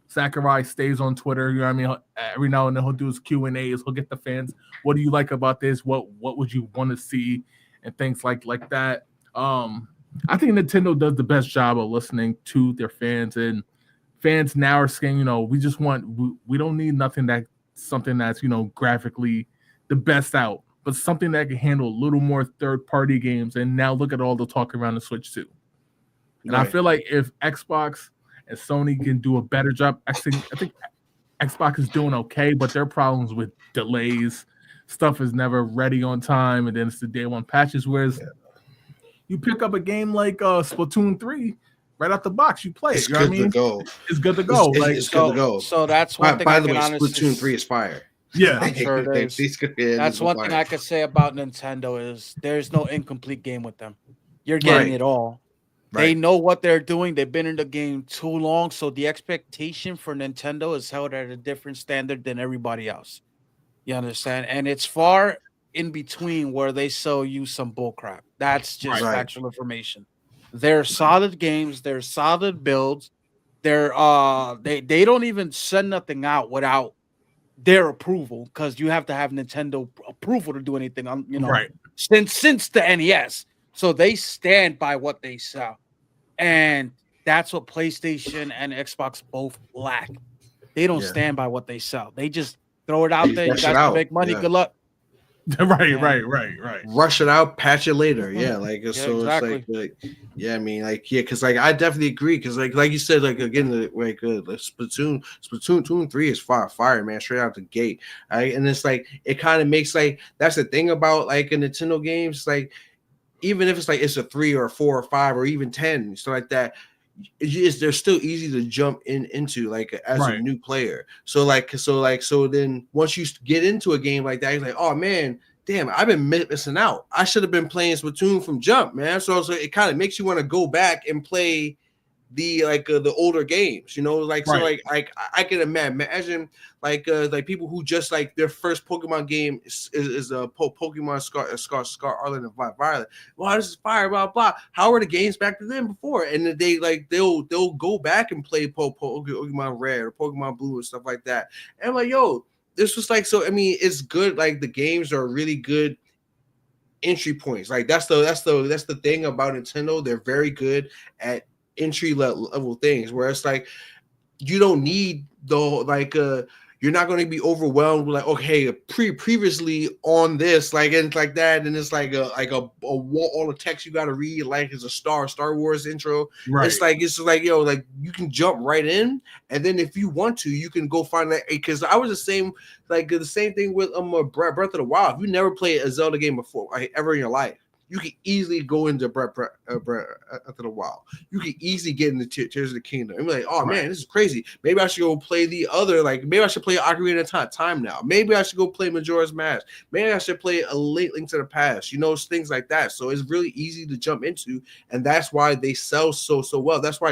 Sakurai stays on Twitter. You know what I mean? Every now and then he'll do his Q&As. He'll get the fans. What do you like about this? What would you want to see? And things like that. I think Nintendo does the best job of listening to their fans, and fans now are saying, you know, we don't need something that's, you know, graphically the best out, but something that can handle a little more third-party games. And now look at all the talk around the Switch too. And I feel like if Xbox and Sony can do a better job, I think Xbox is doing okay, but their problems with delays, stuff is never ready on time, and then it's the day one patches. Whereas you pick up a game like Splatoon 3, right out the box, you play it. It's you know good to go. It's good to go. It's good to go. So that's one thing. By the way, Splatoon 3 is fire. Yeah, I'm sure it is. That's one thing I could say about Nintendo is there's no incomplete game with them. You're getting it all. Right. They know what they're doing. They've been in the game too long, so the expectation for Nintendo is held at a different standard than everybody else. You understand? And it's far in between where they sell you some bullcrap. That's just factual information. They're solid games. They're solid builds. They don't even send nothing out without their approval, because you have to have Nintendo approval to do anything. You know, since the NES, so they stand by what they sell, and that's what PlayStation and Xbox both lack. They don't stand by what they sell. They just throw it out there. You guys can make money. Good luck. Right. Rush it out, patch it later. Yeah, exactly. It's like yeah, I mean, because I definitely agree, because like you said, like again, Splatoon 3 is fire, man, straight out the gate. Right? And it's like it kind of makes, like, that's the thing about like a Nintendo games, like even if it's like it's a 3 or 4 or 5 or even 10, stuff like that. They're still easy to jump into, like, as a new player. So then once you get into a game like that, you're like, oh man, damn, I've been missing out. I should have been playing Splatoon from jump, man. So it kind of makes you want to go back and play the older games, you know, like so like I can imagine like people who just like their first Pokemon game is a Pokemon Scarlet and Violet. Wow, this is fire, blah blah. How were the games back to then before? And they'll go back and play Pokemon Red or Pokemon Blue and stuff like that. And I'm like, yo, this was like, so I mean, it's good. Like the games are really good entry points. Like that's the thing about Nintendo. They're very good at entry level things, where it's like you don't need you're not going to be overwhelmed with like, okay, previously on this, like, and like that, and it's like a wall, all the text you got to read, like it's a Star Wars intro. It's like yo, like you can jump right in, and then if you want to, you can go find that. Because I was the same thing with Breath of the Wild. If you never played a Zelda game before, like, ever in your life, you can easily go into Breath of the Wild. You can easily get into Tears of the Kingdom and be like, oh man, this is crazy. Maybe I should go play the other, like maybe I should play Ocarina of Time now. Maybe I should go play Majora's Mask. Maybe I should play a Link to the Past. You know, things like that. So it's really easy to jump into, and that's why they sell so well. That's why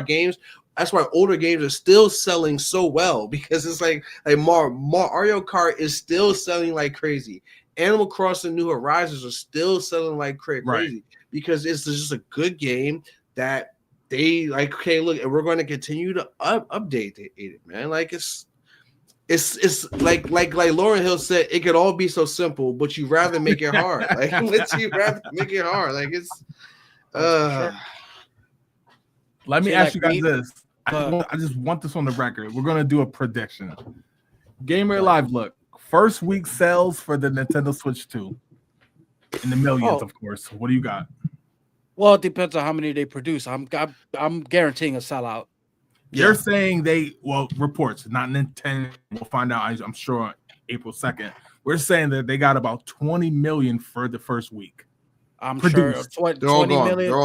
older games are still selling so well, because it's like Mario Kart is still selling like crazy. Animal Crossing New Horizons are still selling like crazy because it's just a good game that they like. Okay, look, and we're going to continue to update it, man. Like it's like Lauryn Hill said, it could all be so simple, but you rather make it hard. Like you rather make it hard. Like it's. Let me ask you guys this. I just want this on the record. We're gonna do a prediction. Gamer Live, look. First week sales for the Nintendo Switch 2 in the millions, of course. What do you got? Well, it depends on how many they produce. I'm guaranteeing a sellout. They're saying reports, not Nintendo. We'll find out, I'm sure, on April 2nd. We're saying that they got about 20 million for the first week. I'm produced. sure 20 million. They're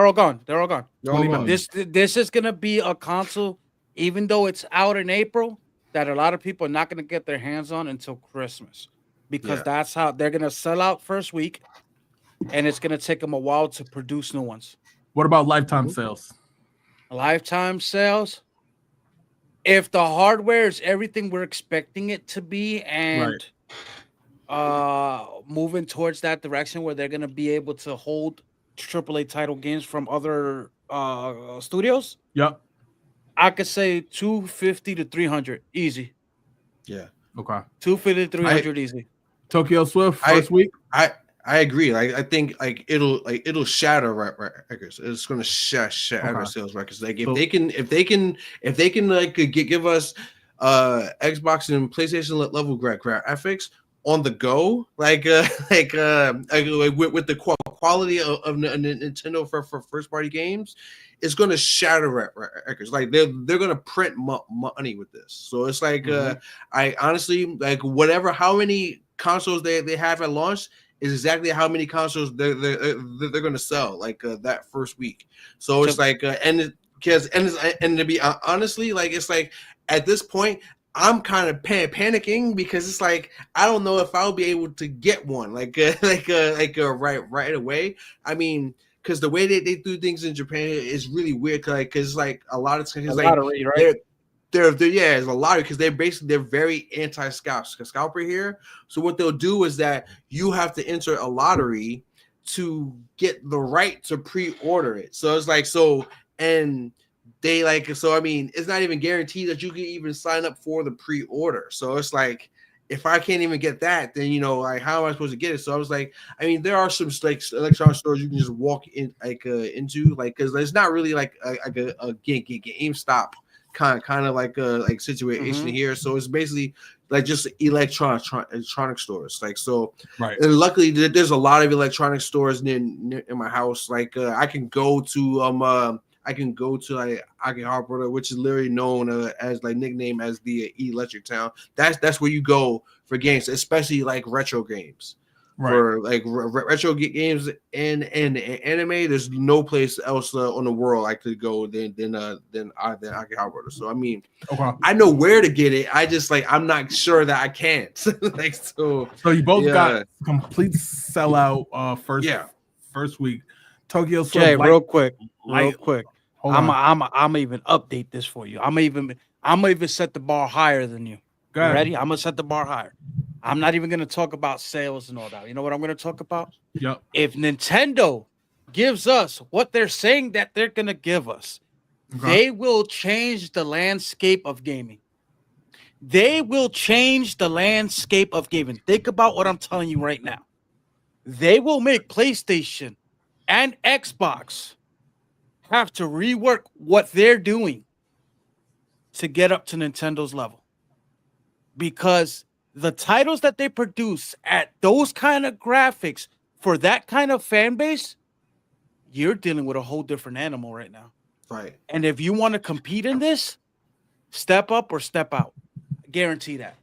all gone. 20 million. This is going to be a console, even though it's out in April, that a lot of people are not going to get their hands on until Christmas, because that's how they're going to sell out first week, and it's going to take them a while to produce new ones. What about lifetime sales? Lifetime sales, if the hardware is everything we're expecting it to be, and moving towards that direction where they're going to be able to hold AAA title games from other studios. Yep. I could say 250 to 300 easy. Yeah. Okay. 250 to 300 easy. Tokyo Swift first week. I agree. Like I think it'll shatter records. It's going to shatter sales records. Like if they can like give us Xbox and PlayStation level graphics on the go, with the quality of Nintendo for first party games, it's going to shatter records. Like they're going to print money with this. So it's like I honestly like how many consoles they have at launch is exactly how many consoles they're going to sell that first week. So it's like and to be honestly, like it's like at this point I'm kind of panicking, because it's like I don't know if I'll be able to get one right away. I mean, because the way they do things in Japan is really weird. Because like a lot of times, lottery, right? It's a lottery, because they're very anti-scalper here. So what they'll do is that you have to enter a lottery to get the right to pre-order it. So it's like I mean, it's not even guaranteed that you can even sign up for the pre-order. So it's like, if I can't even get that, then like how am I supposed to get it? So I was like, I mean, there are some like electronic stores you can just walk in into, because there's not really like a GameStop kind of like situation here. So it's basically like just electronic stores. Like so, right. And luckily, there's a lot of electronic stores near in my house. Like I can go to like Akihabara, which is literally known as like nickname as the Electric Town. That's where you go for games, especially like retro games. Right. For like retro games and anime, there's no place else on the world I could go than Akihabara. So I mean, I know where to get it. I just I'm not sure that I can't. So you both got complete sellout first week. Tokyo Swift. Jay, real quick. I'm even update this for you. I'm even set the bar higher than you. You ready? I'm gonna set the bar higher. I'm not even gonna talk about sales and all that. You know what I'm gonna talk about? Yep. If Nintendo gives us what they're saying that they're gonna give us, they will change the landscape of gaming. They will change the landscape of gaming. Think about what I'm telling you right now. They will make PlayStation and Xbox have to rework what they're doing to get up to Nintendo's level, because the titles that they produce at those kind of graphics for that kind of fan base, you're dealing with a whole different animal right now. Right. And if you want to compete in this, step up or step out. I guarantee that.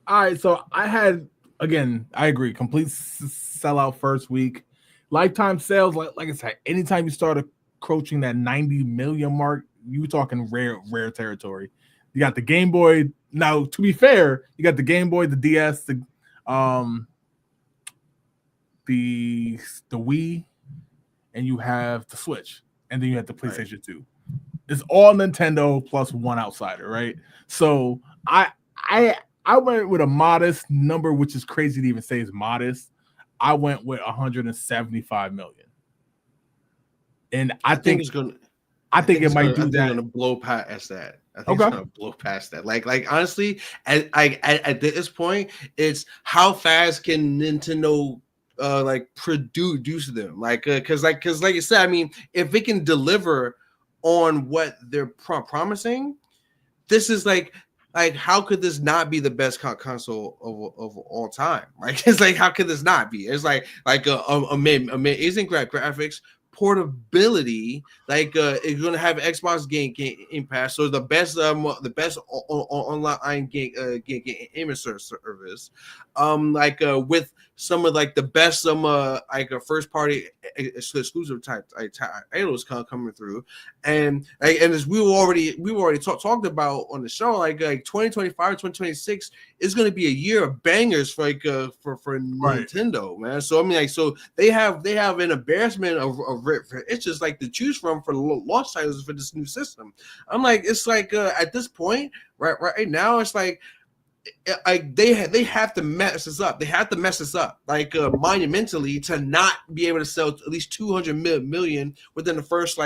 All right. So I had again, I agree. Complete sellout first week. Lifetime sales, like I said, anytime you start approaching that 90 million mark, you talking rare territory. You got the Game Boy. Now, to be fair, you got the Game Boy, the DS, the Wii, and you have the Switch, and then you have the PlayStation 2. It's all Nintendo plus one outsider, right? So I went with a modest number, which is crazy to even say is modest. I went with 175 million, and I think it might do that. Going to blow past that. I think it's going to blow past that. Like honestly, at this point, it's how fast can Nintendo produce them? Because like you said, I mean, if it can deliver on what they're promising, this is like how could this not be the best console of all time? Like it's like how could this not be? It's like amazing graphics, portability, it's gonna have Xbox Game Pass, so the best online game service, with some of the best first party exclusive type titles coming through, and as we already talked about on the show, 2025 2026 is going to be a year of bangers for Nintendo, man. So I mean, so they have an embarrassment of it's just to choose from for launch titles for this new system. I'm it's at this point right now, it's they have to mess this up. They have to mess this up monumentally to not be able to sell at least 200 million within the first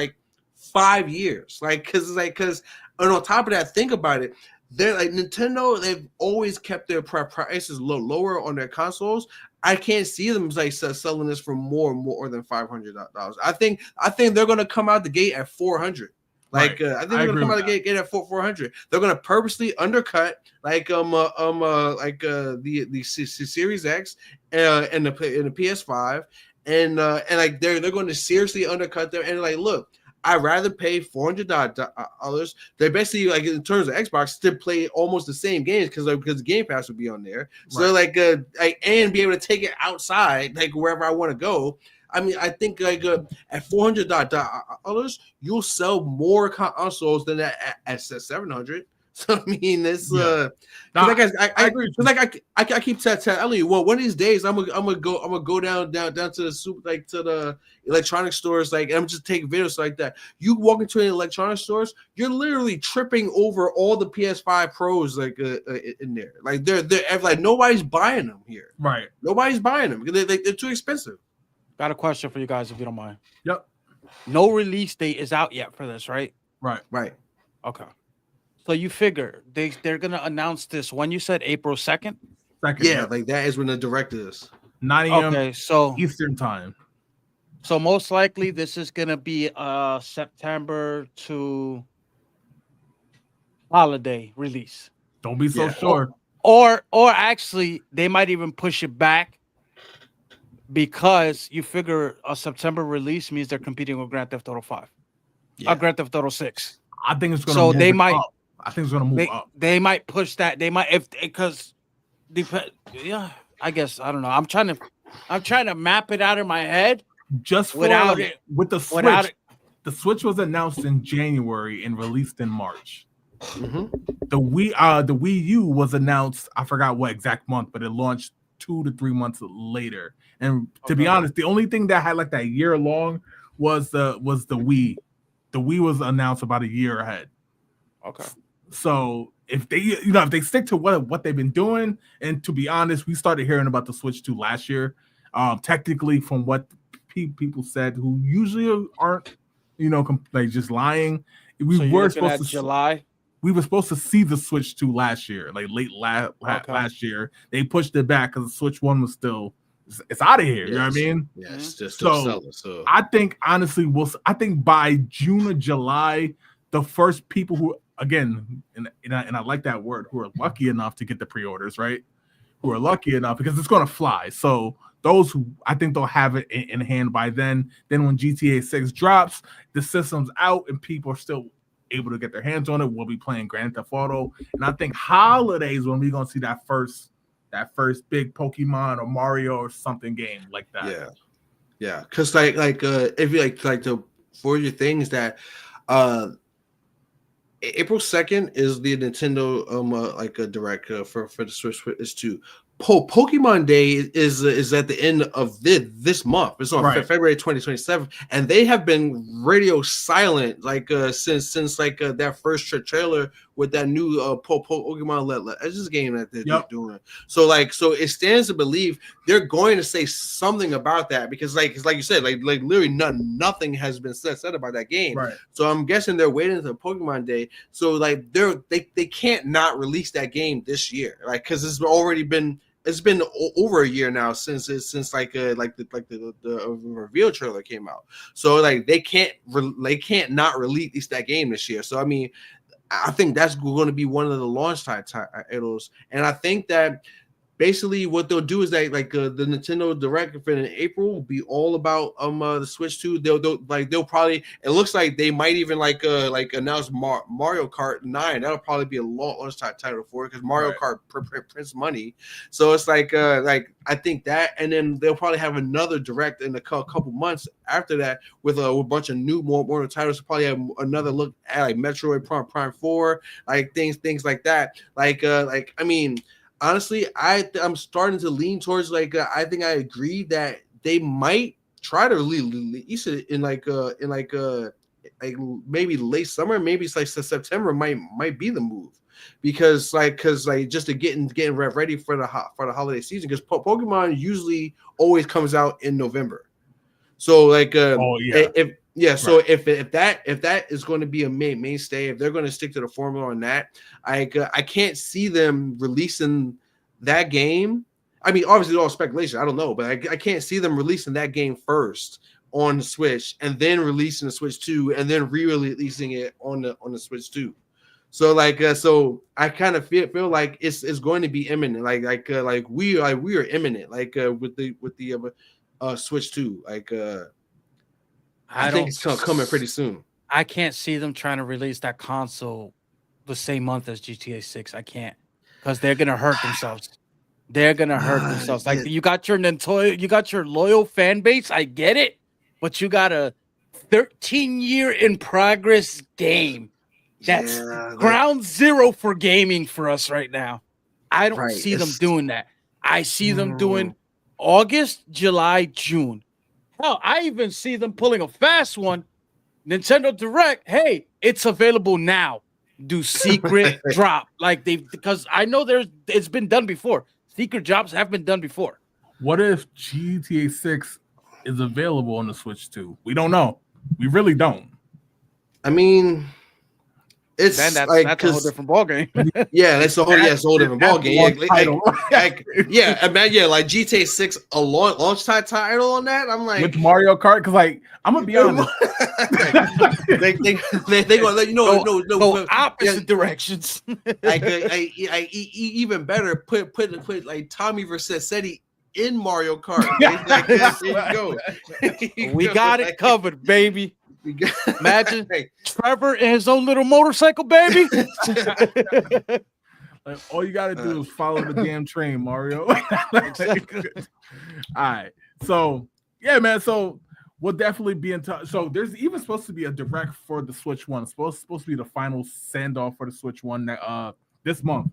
5 years. Because on top of that, think about it. They're Nintendo. They've always kept their prices lower on their consoles. I can't see them selling this for more than $500. I think they're gonna come out the gate at 400. I think they're gonna come out the gate at 400. They're gonna purposely undercut the Series X and the PS5, and they're going to seriously undercut them. And look, I'd rather pay $400. They basically in terms of Xbox to play almost the same games because Game Pass would be on there. So and be able to take it outside wherever I want to go. I mean, I think at $400, you'll sell more consoles than that at $700. So I mean, it's I agree. I keep telling you, well, one of these days I'm gonna go down to the to the electronic stores, and I'm just taking videos like that. You walk into an electronic stores, you're literally tripping over all the PS5 Pros in there. They're nobody's buying them here. Right. Nobody's buying them because they're too expensive. Got a question for you guys, if you don't mind. Yep. No release date is out yet for this, right? Right. Okay. So you figure they're gonna announce this when you said April 2nd? Yeah, that is when the direct is. 9 a.m. Okay, so Eastern time. So most likely this is gonna be a September to holiday release. Don't be so sure. Or actually they might even push it back because you figure a September release means they're competing with Grand Theft Auto 5. Grand Theft Auto 6. I think it's gonna move up. I think it's gonna move up. They might push that. They might I guess I don't know. I'm trying to map it out in my head. Just without it with the Switch. The Switch was announced in January and released in March. Mm-hmm. The Wii U was announced. I forgot what exact month, but it launched 2 to 3 months later. And to be honest, the only thing that had that year long was the Wii. The Wii was announced about a year ahead. Okay. So if they stick to what they've been doing, and to be honest, we started hearing about the Switch 2 last year. Technically, from what people said, who usually aren't, just lying. We were supposed to July. We were supposed to see the Switch 2 last year, late last year. They pushed it back because the Switch 1 was still. It's out of here. Yes. You know what I mean? Yes, just so I think honestly, I think by June or July, the first people who, again, and I like that word, who are lucky enough to get the pre-orders, right? Who are lucky enough because it's going to fly. So those who I think they'll have it in hand by then. Then when GTA 6 drops, the system's out and people are still able to get their hands on it. We'll be playing Grand Theft Auto, and I think holidays when we're going to see that first that first big Pokemon or Mario or something game like that. Yeah. Because if you like the for your things that April 2nd is the Nintendo like a direct for the Switch is to Pokemon Day is at the end of this month. It's on February 2027, and they have been radio silent since that first trailer with that new Pokemon Legends game that they're doing. So it stands to believe they're going to say something about that because like you said, like literally nothing has been said about that game. Right. So I'm guessing they're waiting until Pokemon Day. So they can't not release that game this year, because it's been over a year now since the reveal trailer came out. So they can't not release that game this year. So I mean, I think that's going to be one of the launch titles, and I think that basically what they'll do is that the Nintendo Direct in April will be all about the Switch 2. They'll probably, it looks like they might even announce Mario Kart 9. That'll probably be a launch title for it because Mario Kart prints money. So it's I think that, and then they'll probably have another Direct in a couple months after that with a bunch of new more titles. Probably have another look at Metroid Prime 4, things like that. I mean, honestly, I'm starting to lean towards I think I agree that they might try to release it in maybe late summer, maybe it's September might be the move because just to getting ready for the holiday season because Pokemon usually always comes out in November. So if that is going to be a mainstay, if they're going to stick to the formula on that, I can't see them releasing that game. I mean, obviously, all speculation. I don't know, but I can't see them releasing that game first on the Switch and then releasing the Switch 2 and then re-releasing it on the Switch 2. So so I kind of feel like it's going to be imminent. We are imminent. With the Switch 2. I think it's coming pretty soon. I can't see them trying to release that console the same month as GTA 6. I can't, because they're gonna hurt themselves. They're gonna hurt themselves. You got your Nintendo, you got your loyal fan base. I get it, but you got a 13-year in progress game. That's ground zero for gaming for us right now. I don't see them doing that. I see them doing August, July, June. Hell, I even see them pulling a fast one. Nintendo Direct, hey, it's available now. Do secret drop because I know it's been done before. Secret drops have been done before. What if GTA 6 is available on the Switch 2? We don't know. We really don't. I mean, it's that's a whole different ballgame. It's a whole different ballgame. Like GTA 6 a launch title on that. I'm like with Mario Kart because I'm gonna be honest. they gonna let you know go opposite directions. Even better put Tommy Vercetti in Mario Kart. There you go. We got it covered, baby. Imagine Trevor in his own little motorcycle, baby. All you gotta do is follow the damn train, Mario. All right, so yeah, man. So we'll definitely be in touch. So there's even supposed to be a Direct for the Switch 1. It's supposed to be the final send off for the Switch 1 that this month,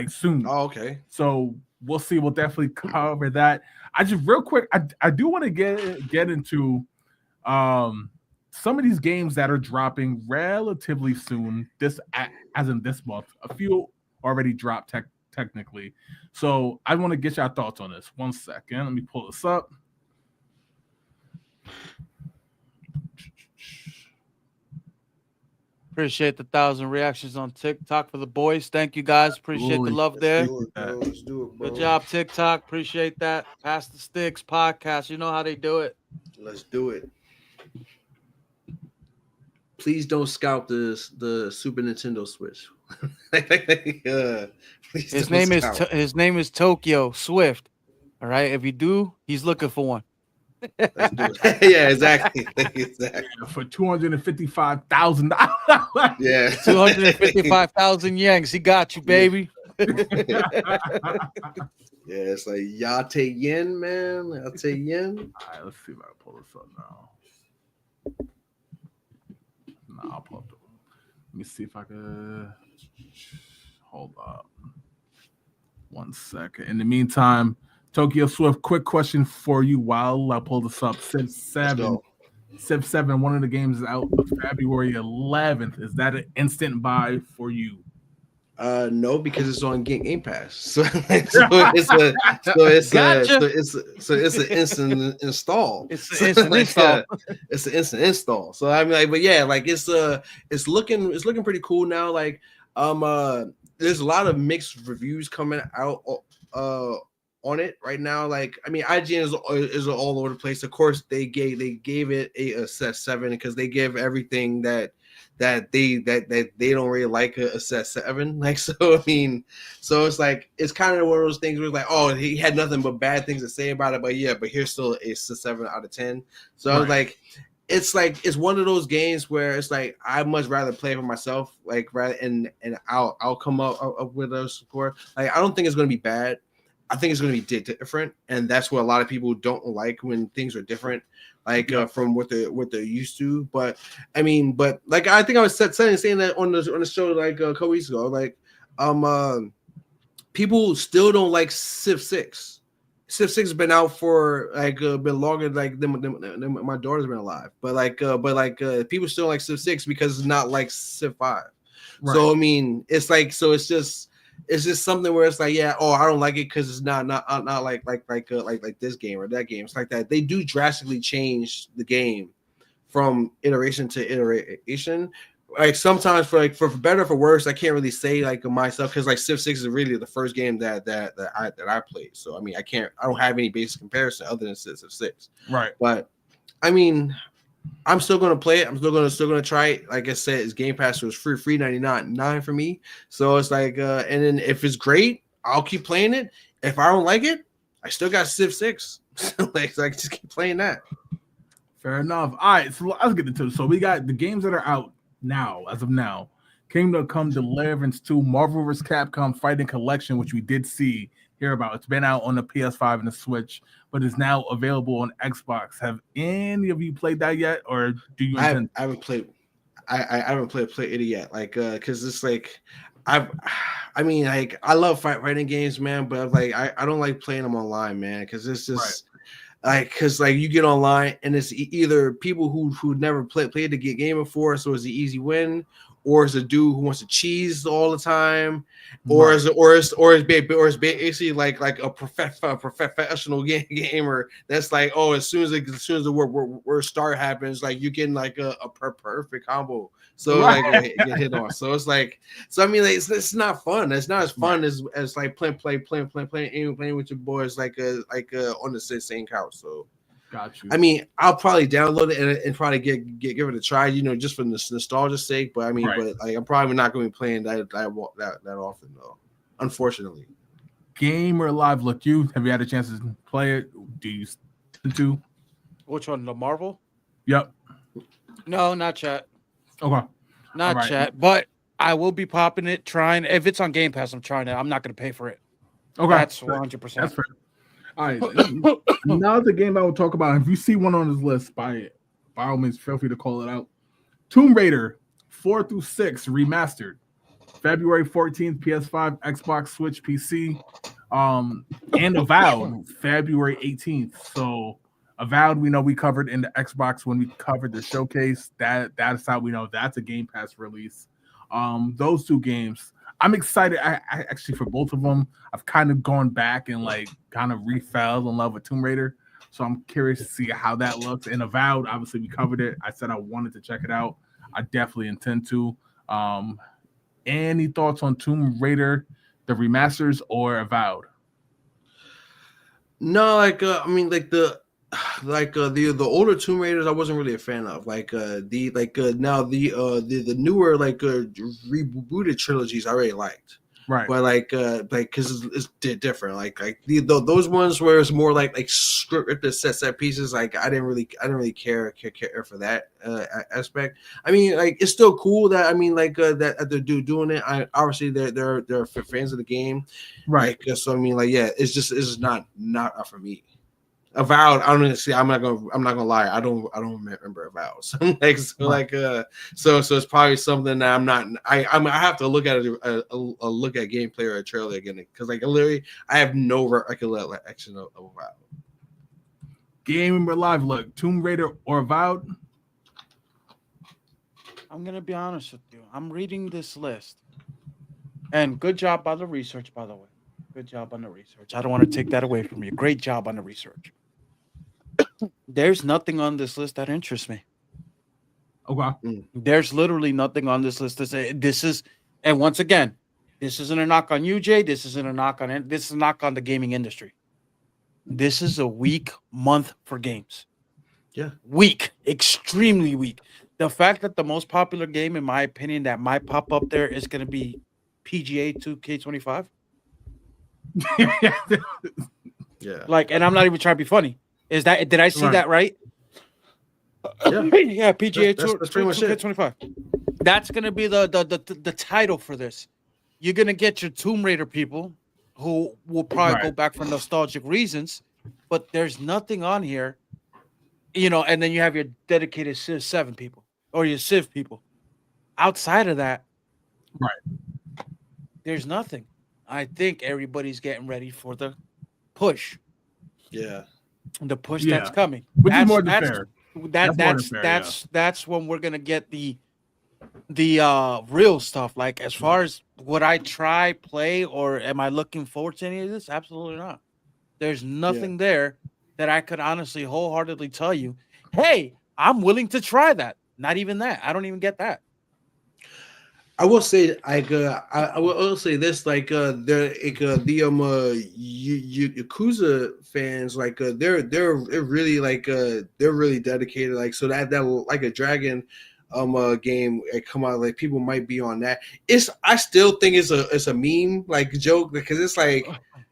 soon. Oh, okay. So we'll see. We'll definitely cover that. I just real quick, I do want to get into some of these games that are dropping relatively soon, as in this month. A few already dropped technically. So I want to get your thoughts on this. 1 second. Let me pull this up. Appreciate the 1,000 reactions on TikTok for the boys. Thank you, guys. Appreciate the love there. Let's do it, bro. Good job, TikTok. Appreciate that. Pass the Sticks podcast. You know how they do it. Let's do it. Please don't scalp the Super Nintendo Switch. His name is Tokyo Swift. All right. If you do, he's looking for one. Let's do it. Yeah, exactly. For $255,000. Yeah, 255,000 yanks. He got you, baby. Yeah, it's like Yate Yin, man. Yate Yin. All right, let's see if I can pull this up now. Nah, I'll pull up. Let me see if I could. Hold up. 1 second. In the meantime, Tokyo Swift, quick question for you while I pull this up. Civ 7. Civ 7, one of the games is out February 11th. Is that an instant buy for you? No, because it's on Game Pass. So it's an instant install. It's an instant install. It's an instant install. So I mean, like, but yeah, like it's looking pretty cool now. Like there's a lot of mixed reviews coming out on it right now. Like, I mean, IGN is all over the place. Of course, they gave it a 7 because they give everything that they don't really like a set 7. Like, so I mean, so it's like it's kind of one of those things where it's like, oh, he had nothing but bad things to say about it, but here's still a 7 out of 10. So I was like, it's one of those games where it's like I much rather play for myself, like rather and I'll come up with a score. Like, I don't think it's gonna be bad. I think it's going to be different, and that's what a lot of people don't like when things are different, like from what they're used to. But I mean, like I think I was saying that on the show like a couple weeks ago. Like, people still don't like Civ 6. Civ 6 has been out for like been longer like than my daughter's been alive. But people still like Civ 6 because it's not like Civ 5. Right. So I mean, it's like it's just something where it's like, I don't like it because it's not like this game or that game. It's like that. They do drastically change the game from iteration to iteration. Like sometimes for better or for worse, I can't really say like myself because like Civ 6 is really the first game that I played. So I mean, I don't have any basic comparison other than Civ 6. Right. But I mean, I'm still gonna play it. I'm still gonna try it. Like I said, it's Game Pass, so it's free $99 for me. So it's like, and then if it's great, I'll keep playing it. If I don't like it, I still got Civ 6. like just keep playing that. Fair enough. All right, so let's get into it. So we got the games that are out now, as of now. Kingdom Come Deliverance 2, Marvel vs. Capcom Fighting Collection, which we did hear about. It's been out on the PS5 and the Switch, but is now available on Xbox. Have any of you played that yet, or do you intend? I haven't played. I haven't played it yet. Like, because it's like, I mean, like, I love fighting games, man, but like, I don't like playing them online, man, because it's just like, because like you get online and it's either people who never played the game before, so it's an easy win, or it's a dude who wants to cheese all the time, or it's basically like a professional gamer that's like, oh, as soon as the word start happens, like you're getting like a perfect combo. So like get hit on. So it's like, so I mean, like, it's not fun. It's not as fun as like playing with your boys like on the same couch. So. Got you. I mean, I'll probably download it and probably give it a try, you know, just for the nostalgia's sake. But I mean, but like, I'm probably not going to be playing that often, though. Unfortunately. Gamer Live, look, have you had a chance to play it? Do you to? Which one? The Marvel? Yep. No, not yet. Okay. Not yet, but I will be popping it, trying. If it's on Game Pass, I'm trying it. I'm not going to pay for it. Okay. That's 100%. That's fair. All right. Now the game I will talk about. If you see one on this list, buy it. By all means, feel free to call it out. Tomb Raider 4 through 6 remastered. February 14th, PS5, Xbox, Switch, PC. And Avowed, February 18th. So Avowed, we know we covered in the Xbox when we covered the showcase. That's how we know that's a Game Pass release. Those two games, I'm excited. I actually, for both of them, I've kind of gone back and like kind of refell in love with Tomb Raider. So I'm curious to see how that looks. And Avowed, obviously, we covered it. I said I wanted to check it out. I definitely intend to. Any thoughts on Tomb Raider, the remasters, or Avowed? No, like I mean, like the older Tomb Raiders, I wasn't really a fan of. Like now the newer like rebooted trilogies, I really liked. Right. But like because it's different. Like those ones where it's more like scripted set pieces. Like I didn't really care for that aspect. I mean, like it's still cool that that they're doing it. I obviously they're fans of the game, right? Like, so I mean, like it's just not for me. Avowed, I don't see. I'm not gonna lie. I don't remember Avowed. So so it's probably something that I'm not. I have to look at it, a look at gameplay or a trailer again, because like literally I have no recollection of Avowed. Game Live, look, Tomb Raider or Avowed. I'm gonna be honest with you. I'm reading this list, and good job on the research, by the way. Good job on the research. I don't want to take that away from you. Great job on the research. There's nothing on this list that interests me. Okay. There's literally nothing on this list to say this is, and once again, this isn't a knock on you, Jay. This isn't a knock on it. This is a knock on the gaming industry. This is a weak month for games. Yeah. Weak, extremely weak. The fact that the most popular game, in my opinion, that might pop up there is going to be PGA 2K25. Yeah. Like, and I'm not even trying to be funny. Did I see that right? Yeah. Yeah, PGA that's pretty much it. 2K25. That's going to be the title for this. You're going to get your Tomb Raider people who will probably go back for nostalgic reasons, but there's nothing on here, and then you have your dedicated Civ 7 people or your Civ people. Outside of that, there's nothing. I think everybody's getting ready for the push. Yeah. The push that's coming. Which is more than fair. That's when we're gonna get the real stuff. Like as far as would I try, play, or am I looking forward to any of this? Absolutely not. There's nothing there that I could honestly wholeheartedly tell you, hey, I'm willing to try that. Not even that. I don't even get that. I will say, I will say this, like the Yakuza fans, like they're really they're really dedicated, like so that like a Dragon game come out, like people might be on that. I still think it's a meme like joke, because it's like,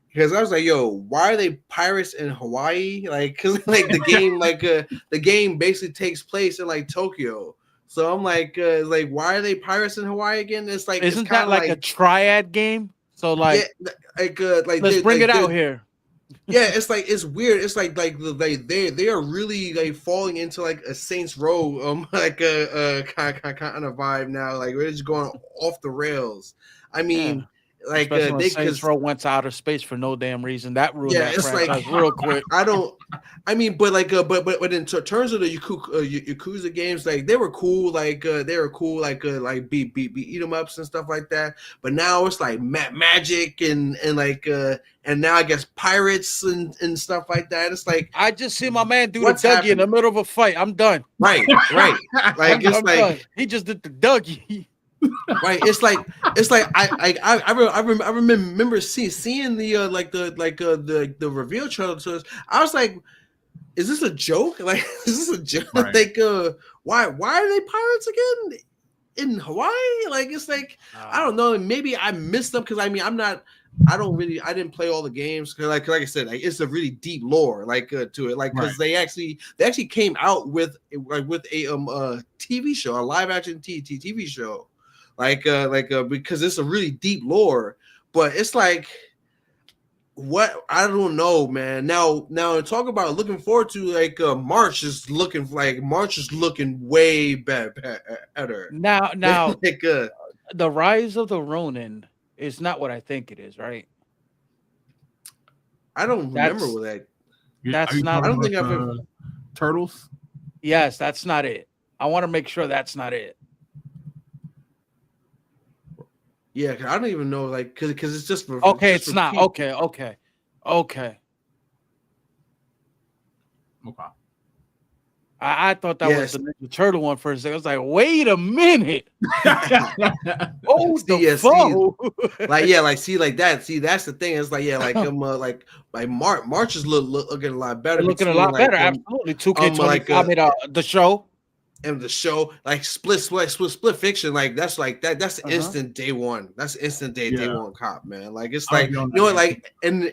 because I was like, yo, why are they pirates in Hawaii? Like, because like the game the game basically takes place in like Tokyo. So I'm like, why are they pirates in Hawaii again? It's like, isn't that like a triad game? So like, let's bring it out here. Yeah, it's like, it's weird. It's like they are really like falling into like a Saints Row like a kind of vibe now. Like we're just going off the rails. I mean. Like they Saints Row went to outer space for no damn reason. That ruined that franchise real quick. But in terms of the Yakuza games, like they were cool, like beat 'em ups and stuff like that. But now it's like magic and now I guess pirates and stuff like that. It's like I just see my man do the Dougie in the middle of a fight. I'm done. Right. Like I'm done. He just did the Dougie. Right, it's like I remember seeing the reveal trailer to us. I was like, is this a joke? Like, is this a joke? Right. Like, why are they pirates again in Hawaii? Like, it's like I don't know. Maybe I missed them because I didn't play all the games because like I said, like it's a really deep lore to it, like because they actually came out with a TV show, a live action TV show. Because it's a really deep lore, but it's like, what, I don't know, man. Now talk about looking forward to, like March is looking way better. Now like, the Rise of the Ronin is not what I think it is, right? I don't remember what that. That's not. I don't think I've ever. Turtles. Yes, that's not it. I want to make sure that's not it. Yeah, I don't even know, like, because it's just for, okay. just it's for not people. okay. I thought that was the Ninja Turtle one for a second. I was like, wait a minute. Oh, see, like that. See, that's the thing. It's like, like March is looking a lot better. Looking a lot better. Absolutely. 2K25. The show. and the show like split fiction, like that's instant day one. That's instant day one cop, man. Like it's like, you know what, like and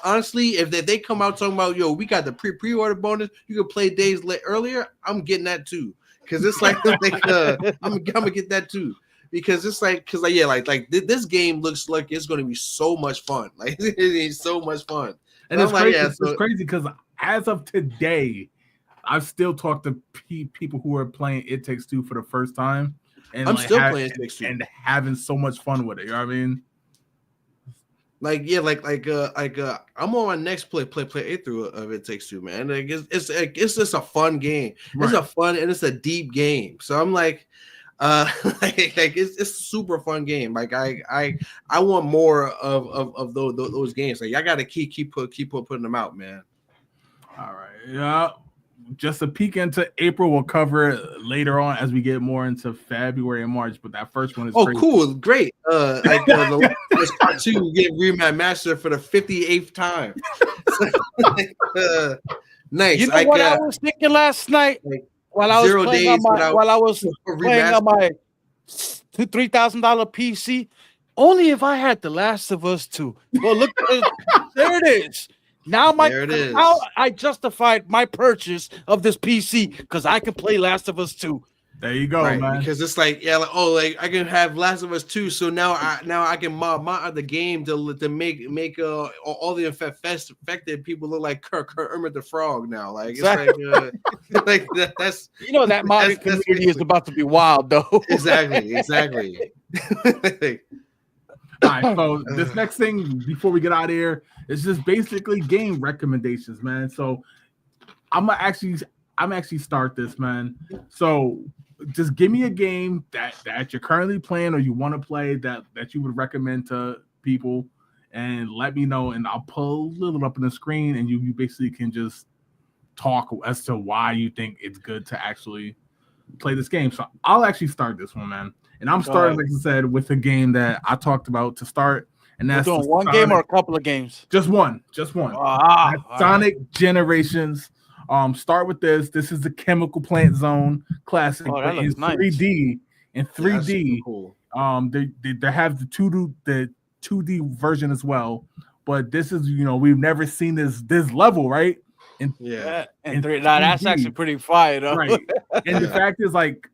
honestly, if they come out talking about, yo, we got the pre-order bonus, you can play days earlier, I'm getting that too, because it's like I'm gonna get that too, because it's like, because like, yeah, like this game looks like it's gonna be so much fun. Like it is so much fun. And it's crazy. It's crazy because as of today, I've still talked to people who are playing It Takes Two for the first time, and I'm still playing It Takes Two and having so much fun with it. You know what I mean? Like, yeah, like I'm on my next play through of It Takes Two, man. Like it's just a fun game. Right. It's a fun and it's a deep game. So I'm like, like it's a super fun game. Like I want more of those games. Like I gotta keep putting them out, man. All right, yeah. Just a peek into April. We'll cover it later on as we get more into February and March. But that first one is crazy. Cool, great. The part 2 get remastered for the 58th time. Nice. You know what I was thinking last night while I was playing on my $3,000 PC. Only if I had The Last of Us 2. Well, look, there it is. Now I justified my purchase of this PC because I can play Last of Us 2. There you go, man. Because it's like, yeah, like, like I can have Last of Us 2, so now I can mod the game to make all the affected people look like Kermit the Frog now. Like it's like that's, you know, that modding community is about to be wild though. Exactly. All right, so this next thing before we get out of here is just basically game recommendations, man. So I'm actually start this, man. So just give me a game that you're currently playing or you want to play that you would recommend to people, and let me know, and I'll pull a little up on the screen, and you basically can just talk as to why you think it's good to actually play this game. So I'll actually start this one, man. And I'm starting, like I said, with a game that I talked about to start, and that's doing one game or a couple of games. Just one. Sonic Generations. Start with this. This is the Chemical Plant Zone classic, but in 3D. In 3D, yeah, cool. They have the 2D version as well, but this is, you know, we've never seen this level, right? And that's actually pretty fire, though. Right? And the fact is, like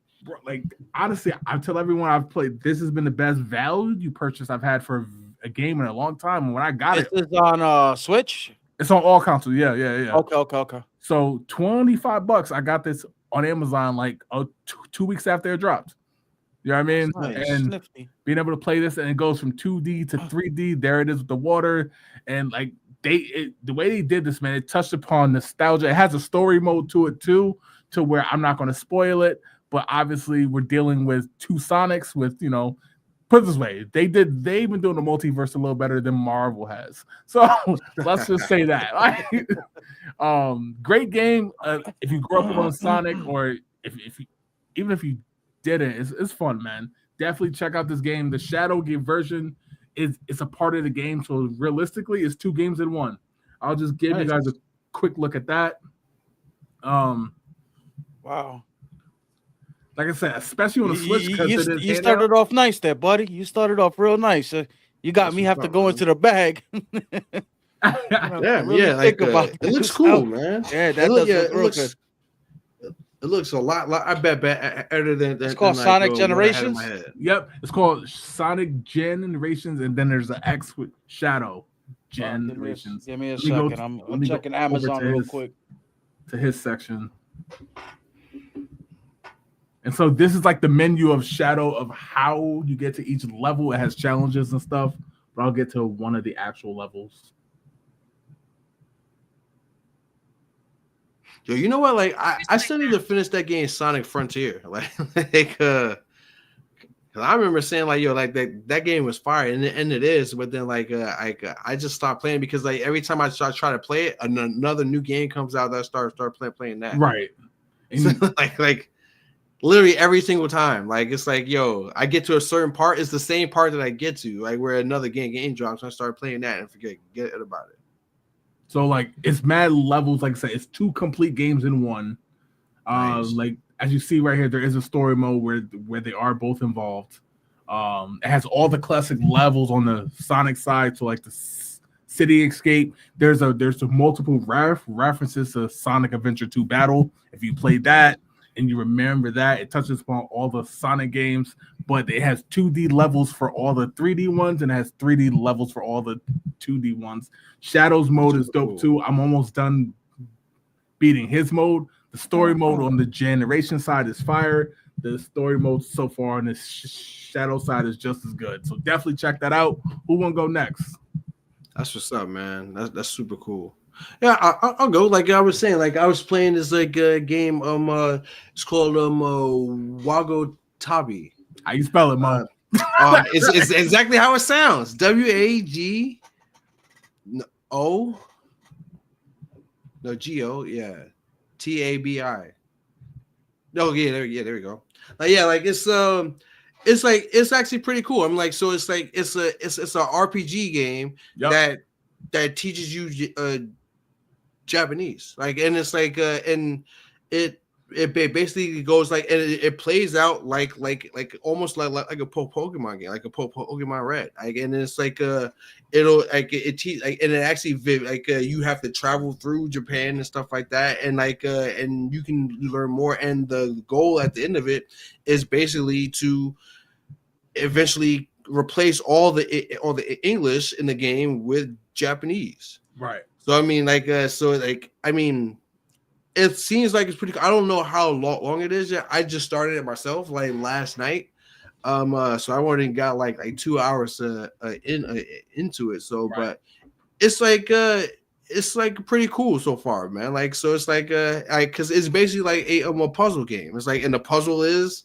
honestly, I tell everyone I've played, this has been the best value purchase I've had for a game in a long time. And when I got it is on Switch. It's on all consoles. Yeah. Okay. So $25. I got this on Amazon like 2 weeks after it dropped. You know what I mean? Nice. And being able to play this, and it goes from 2D to 3D. There it is with the water, and like the way they did this, man, it touched upon nostalgia. It has a story mode to it too, to where I'm not going to spoil it. But obviously, we're dealing with two Sonics. With, you know, put it this way, they've been doing the multiverse a little better than Marvel has. So let's just say that. Great game. If you grew up on Sonic, or if you didn't, it's fun, man. Definitely check out this game. The Shadow game version is a part of the game. So realistically, it's 2 games in one. I'll just give you guys a quick look at that. Wow. Like I said, especially on the Switch. You started off nice there, buddy. You started off real nice. You got me have to go into the bag. It looks cool, man. Yeah, it looks. It looks a lot. I bet better than. It's called Sonic Generations. Yep, it's called Sonic Generations, and then there's an X with Shadow Generations. Give me a second. I'm checking Amazon real quick. To his section. And so this is like the menu of Shadow of how you get to each level. It has challenges and stuff, but I'll get to one of the actual levels. Yo, you know what? Like, I still need to finish that game, Sonic Frontier. Like, cause I remember saying like, yo, like that game was fire, and it is. But then I just stopped playing because like every time I try to play it, another new game comes out that I start playing that. Right. So, like. Literally every single time, like it's like, yo, I get to a certain part, it's the same part that I get to, like where another game drops, and I start playing that and forget about it. So like it's mad levels, like I said, it's 2 complete games in one. Nice. Like as you see right here, there is a story mode where they are both involved. It has all the classic levels on the Sonic side, so like the City Escape. There's a multiple references to Sonic Adventure 2 Battle. If you played that and you remember that, it touches upon all the Sonic games, but it has 2D levels for all the 3D ones and it has 3D levels for all the 2D ones. Shadows mode is dope too. I'm almost done beating his mode. The story mode on the generation side is fire. The story mode so far on the Shadow side is just as good. So definitely check that out. Who want to go next? That's what's up, man. That's super cool. Yeah, I'll go. Like I was saying, like I was playing this like game. It's called Wago Tabi. How you spell it, Mo? It's exactly how it sounds. WAGO. No, GO. Yeah, TABI. Oh yeah, there we go. It's actually pretty cool. I'm like, so it's like it's a RPG game that teaches you Japanese. Like, and it's like and it basically goes like, and it plays out like almost like a Pokemon game, like a Pokemon Red. Like, and it's like it'll like and it actually like you have to travel through Japan and stuff like that, and like and you can learn more. And the goal at the end of it is basically to eventually replace all the English in the game with Japanese. Right. So I mean, like, it seems like it's pretty. I don't know how long it is yet. I just started it myself like last night. So I already got like 2 hours into it. So, right. But it's like pretty cool so far, man. Like, so it's like because it's basically like a puzzle game. It's like, and the puzzle is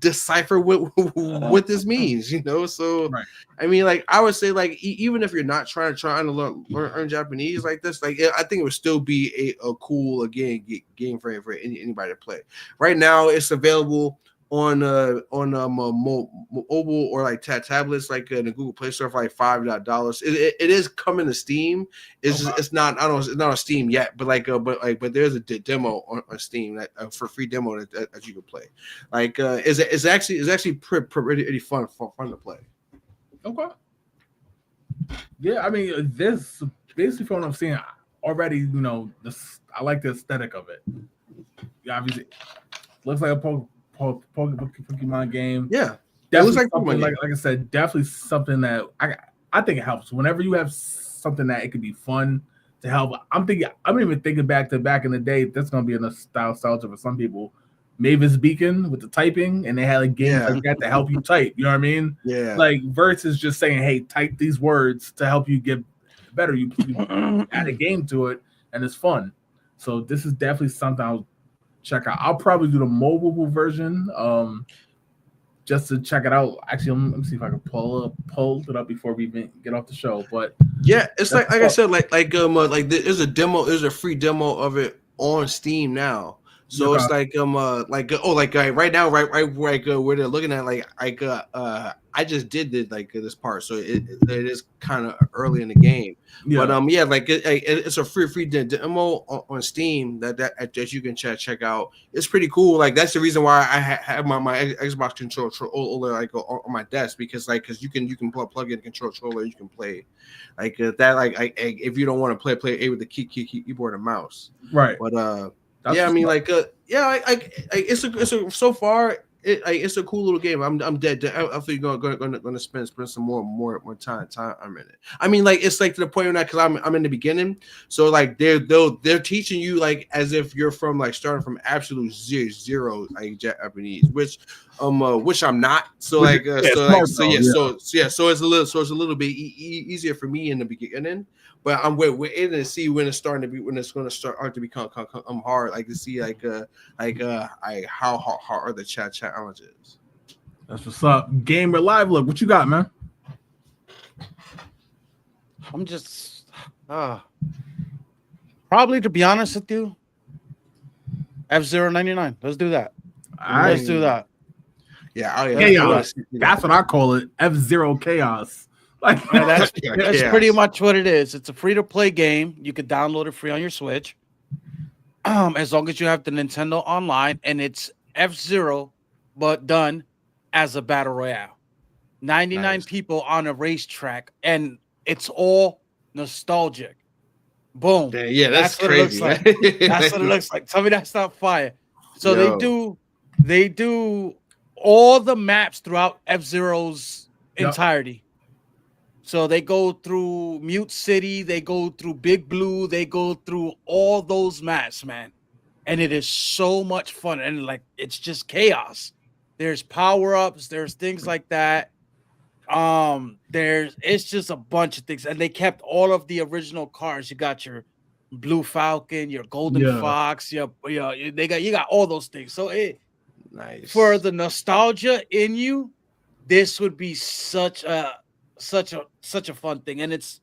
decipher what this means, you know. So right. I mean, like I would say, like even if you're not trying to learn Japanese like this, like I think it would still be a cool game for anybody to play. Right now, it's available on mobile or like tablets, like in the Google Play Store for like $5. It is coming to Steam. It's not. I don't know. It's not on Steam yet, but but there's a demo on Steam that for free demo that you can play. Like it's actually pretty fun to play. Okay. Yeah, I mean, this basically from what I'm seeing already. You know, I like the aesthetic of it. Yeah, obviously, looks like a Pokemon game. Yeah, definitely it looks like something like I said, definitely something that I think it helps. Whenever you have something that it could be fun to help, I'm even thinking back in the day. That's gonna be a nostalgia for some people. Mavis Beacon with the typing, and they had like games like that to help you type. You know what I mean? Yeah. Like versus just saying, "Hey, type these words to help you get better." You add a game to it, and it's fun. So this is definitely something I'll check out. I'll probably do the mobile version, just to check it out. Actually, let me see if I can pull it up before we even get off the show. But yeah, it's like I said, like there's a demo, there's a free demo of it on Steam now. So it's like right now, right where they're looking at I just did this part, so it is kind of early in the game. Yeah. But it's a free demo on Steam that you can check out. It's pretty cool. Like that's the reason why I have my Xbox controller like on my desk, because you can plug in a controller, you can play like that. If you don't want to play with the keyboard and mouse, right? But so far it's a cool little game. I'm dead. I feel going to spend some more time in it. I mean, like it's like to the point where because I'm in the beginning, so like they're teaching you like as if you're from like starting from absolute zero like Japanese, which I'm not. So so it's a little bit easier for me in the beginning. But I'm waiting to see when it's going to start to become hard, like to see how hard the challenge is. That's what's up. Gamer Live, look, what you got, man? I'm just probably, to be honest with you, F-099. Let's do that. Let's do that. Yeah, Chaos. That's what I call it. F-Zero Chaos. That's pretty much what it is. It's a free-to-play game. You could download it free on your Switch. as long as you have the Nintendo Online, and it's F-Zero, but done as a battle royale. 99 people on a racetrack, and it's all nostalgic. Boom. Yeah, that's crazy. What it looks like. That's what it looks like. Tell me that's not fire. So they do all the maps throughout F-Zero's entirety. So they go through Mute City, they go through Big Blue, they go through all those maps, man. And it is so much fun. And like it's just chaos. There's power-ups, there's things like that. It's just a bunch of things. And they kept all of the original cars. You got your Blue Falcon, your Golden Fox, you got all those things. So for the nostalgia in you, this would be such a fun thing. And it's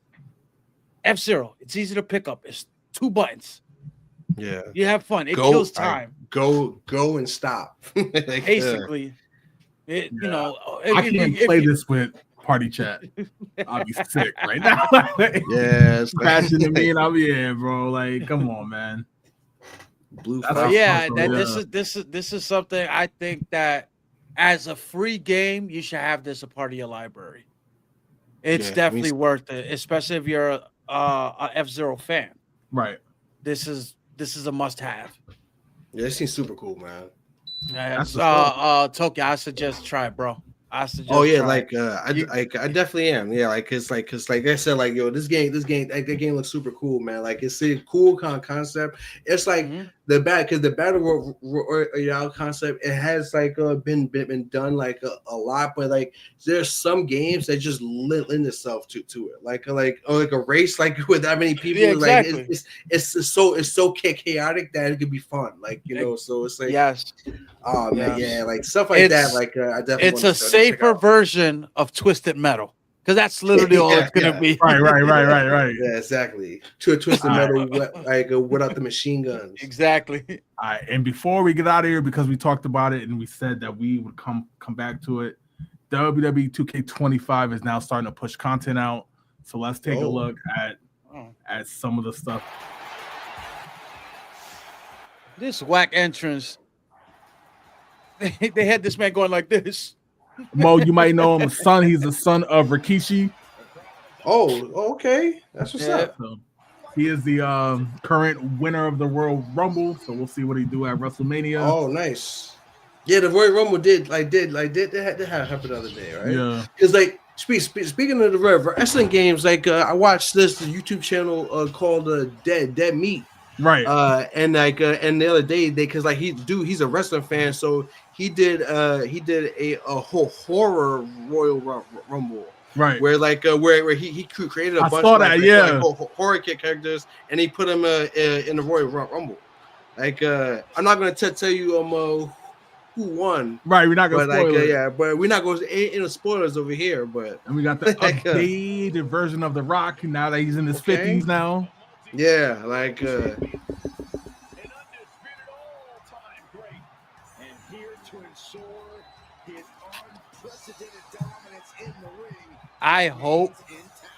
F-Zero. It's easy to pick up. It's 2 buttons. Yeah. You have fun. It kills time. Go and stop. Like, basically. I can't play this with party chat. I'll be sick right now. Yes. Crashing to me and I'll be in, bro. Like, come on, man. Blue. This is something I think that as a free game, you should have this a part of your library. It's definitely worth it, especially if you're a F-Zero fan. Right. This is a must-have. Yeah, it seems super cool, man. Tokyo, I suggest try it, bro. I suggest. Oh yeah, I definitely am. Yeah, cause like I said, like yo, this game, that game looks super cool, man. Like it's a cool concept. It's like the battle royale concept. It has like been done like a lot, but like there's some games that just lend itself to it. Like a race like with that many people. Yeah, exactly. Like it's so chaotic that it could be fun. Like so it's like like stuff like that. Like I definitely. It's a safer version of Twisted Metal. Because that's literally all it's gonna be. Right. Yeah, exactly. To a Twisted Metal, without the machine guns. Exactly. All right, and before we get out of here, because we talked about it and we said that we would come back to it, WWE 2K25 is now starting to push content out. So let's take a look at some of the stuff. This whack entrance. They had this man going like this. Mo, you might know him. He's the son of Rikishi. Oh, okay. That's what's up. So he is the current winner of the Royal Rumble. So we'll see what he do at WrestleMania. Oh, nice. Yeah, the Royal Rumble did happen the other day, right? Yeah. Because like speaking of the wrestling games, like I watched this YouTube channel called Dead Meat. Right. And the other day because like he's a wrestling fan, so he did a whole horror Royal Rumble. Right. Where where he created a bunch of horror characters and he put them in the Royal Rumble. Like I'm not gonna tell you who won. Right, we're not gonna spoil it. But we're not going into spoilers over here. But and we got the updated version of The Rock now that he's in his 50s now. Yeah, like I hope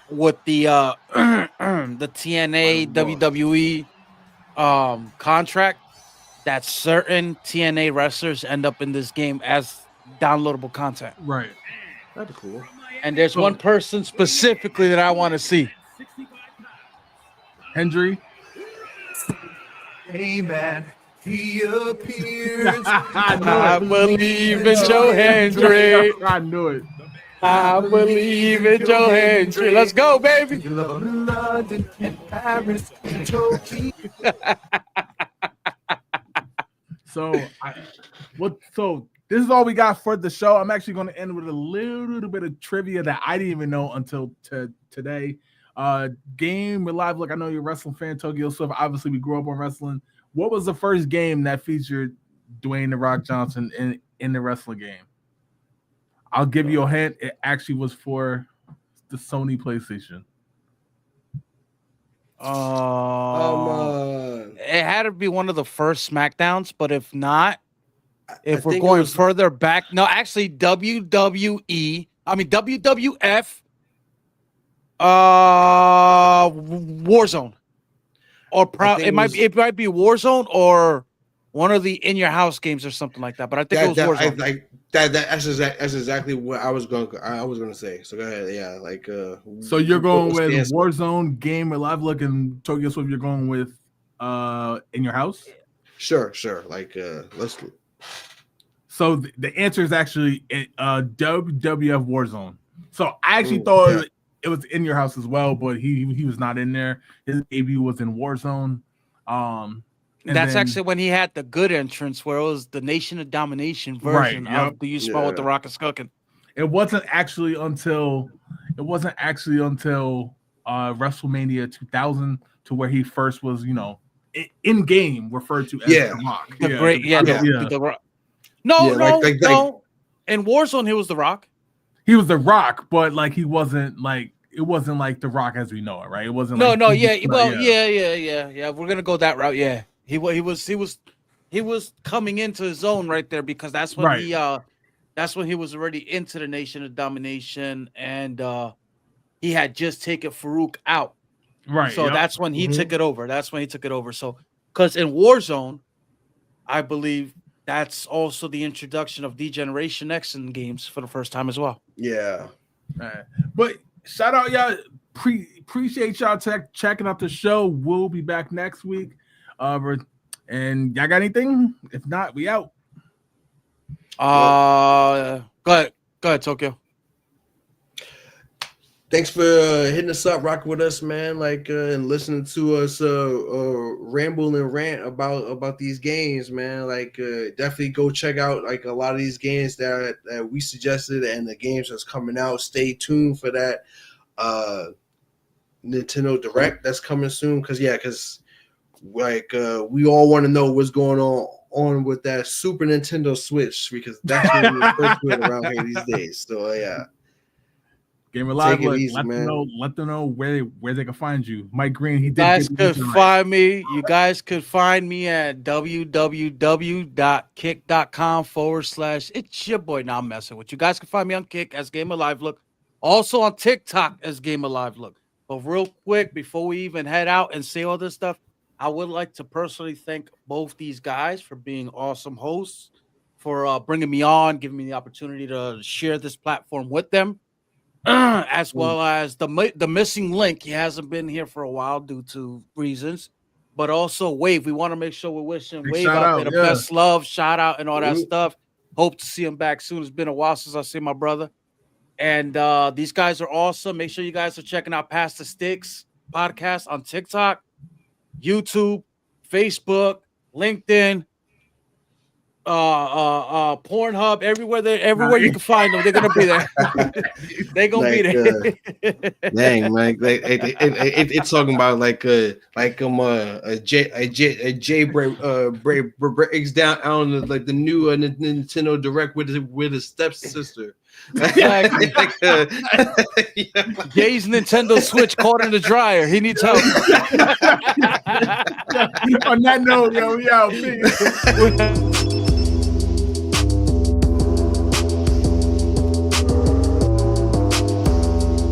with the the TNA WWE contract that certain TNA wrestlers end up in this game as downloadable content. Right. That'd be cool. And there's one person specifically that I want to see. Hendry. Hey man, he appears. I believe in Joe Hendry. I knew it. I believe in Joe Hendry. Let's go, baby. London and Paris and Tokyo. So this is all we got for the show. I'm actually going to end with a little bit of trivia that I didn't even know until today. Game we're live. Look, I know you're a wrestling fan, Tokyo Swift. Obviously, we grew up on wrestling. What was the first game that featured Dwayne The Rock Johnson in the wrestling game? I'll give you a hint. It actually was for the Sony PlayStation. It had to be one of the first SmackDowns, but if not, if we're going further back, no, actually WWF, Warzone. or it might be Warzone or one of the in your house games or something like that. But I think it was Warzone. That's exactly what I was gonna say. So go ahead. Yeah, like so you're going with Warzone, Game Alive Look, and Tokyo Swift. You're going with in your house. Sure. Like let's. So the answer is actually WWF Warzone. So I actually thought it was in your house as well, but he was not in there. His debut was in Warzone. That's actually when he had the good entrance, where it was the Nation of Domination version of the You Smell What the Rock is Cooking. It wasn't actually until WrestleMania 2000 to where he first was, in game referred to as The Rock. The Rock. No. In Warzone, he was The Rock. He was The Rock, but like it wasn't like The Rock as we know it, right? It wasn't. We're gonna go that route. Yeah, he was coming into his own right there because that's when he was already into the Nation of Domination, and he had just taken Farouk out. Right. So that's when he took it over. So because in Warzone, I believe that's also the introduction of D-Generation X in games for the first time as well. Yeah. Right. But shout out, y'all. Appreciate y'all checking out the show. We'll be back next week. And y'all got anything? If not, we out. Go ahead, Tokyo. Thanks for hitting us up, rocking with us, man. And listening to us ramble and rant about these games, man. Definitely go check out a lot of these games that we suggested and the games that's coming out. Stay tuned for that Nintendo Direct that's coming soon. Because we all want to know what's going on with that Super Nintendo Switch, because that's what we refer to it around here these days. So yeah. Game Alive, let them know where they can find you. Mike Green, You guys could find me at www.kick.com/. It's your boy. Now I'm messing with you. Guys can find me on Kick as Game Alive Look. Also on TikTok as Game Alive Look. But real quick, before we even head out and say all this stuff, I would like to personally thank both these guys for being awesome hosts, for bringing me on, giving me the opportunity to share this platform with them. As well as the missing link. He hasn't been here for a while due to reasons, but also Wave. We want to make sure we're wishing Wave out there the best love, shout out, and all that stuff. Hope to see him back soon. It's been a while since I see my brother. And these guys are awesome. Make sure you guys are checking out Past the Sticks podcast on TikTok, YouTube, Facebook, LinkedIn, Pornhub, everywhere you can find them, they're gonna be there. They're gonna be there. Dang, man, it's talking about a J breaks down on the new Nintendo Direct with his stepsister. Jay's Nintendo Switch caught in the dryer. He needs help. On that note, yo, we out.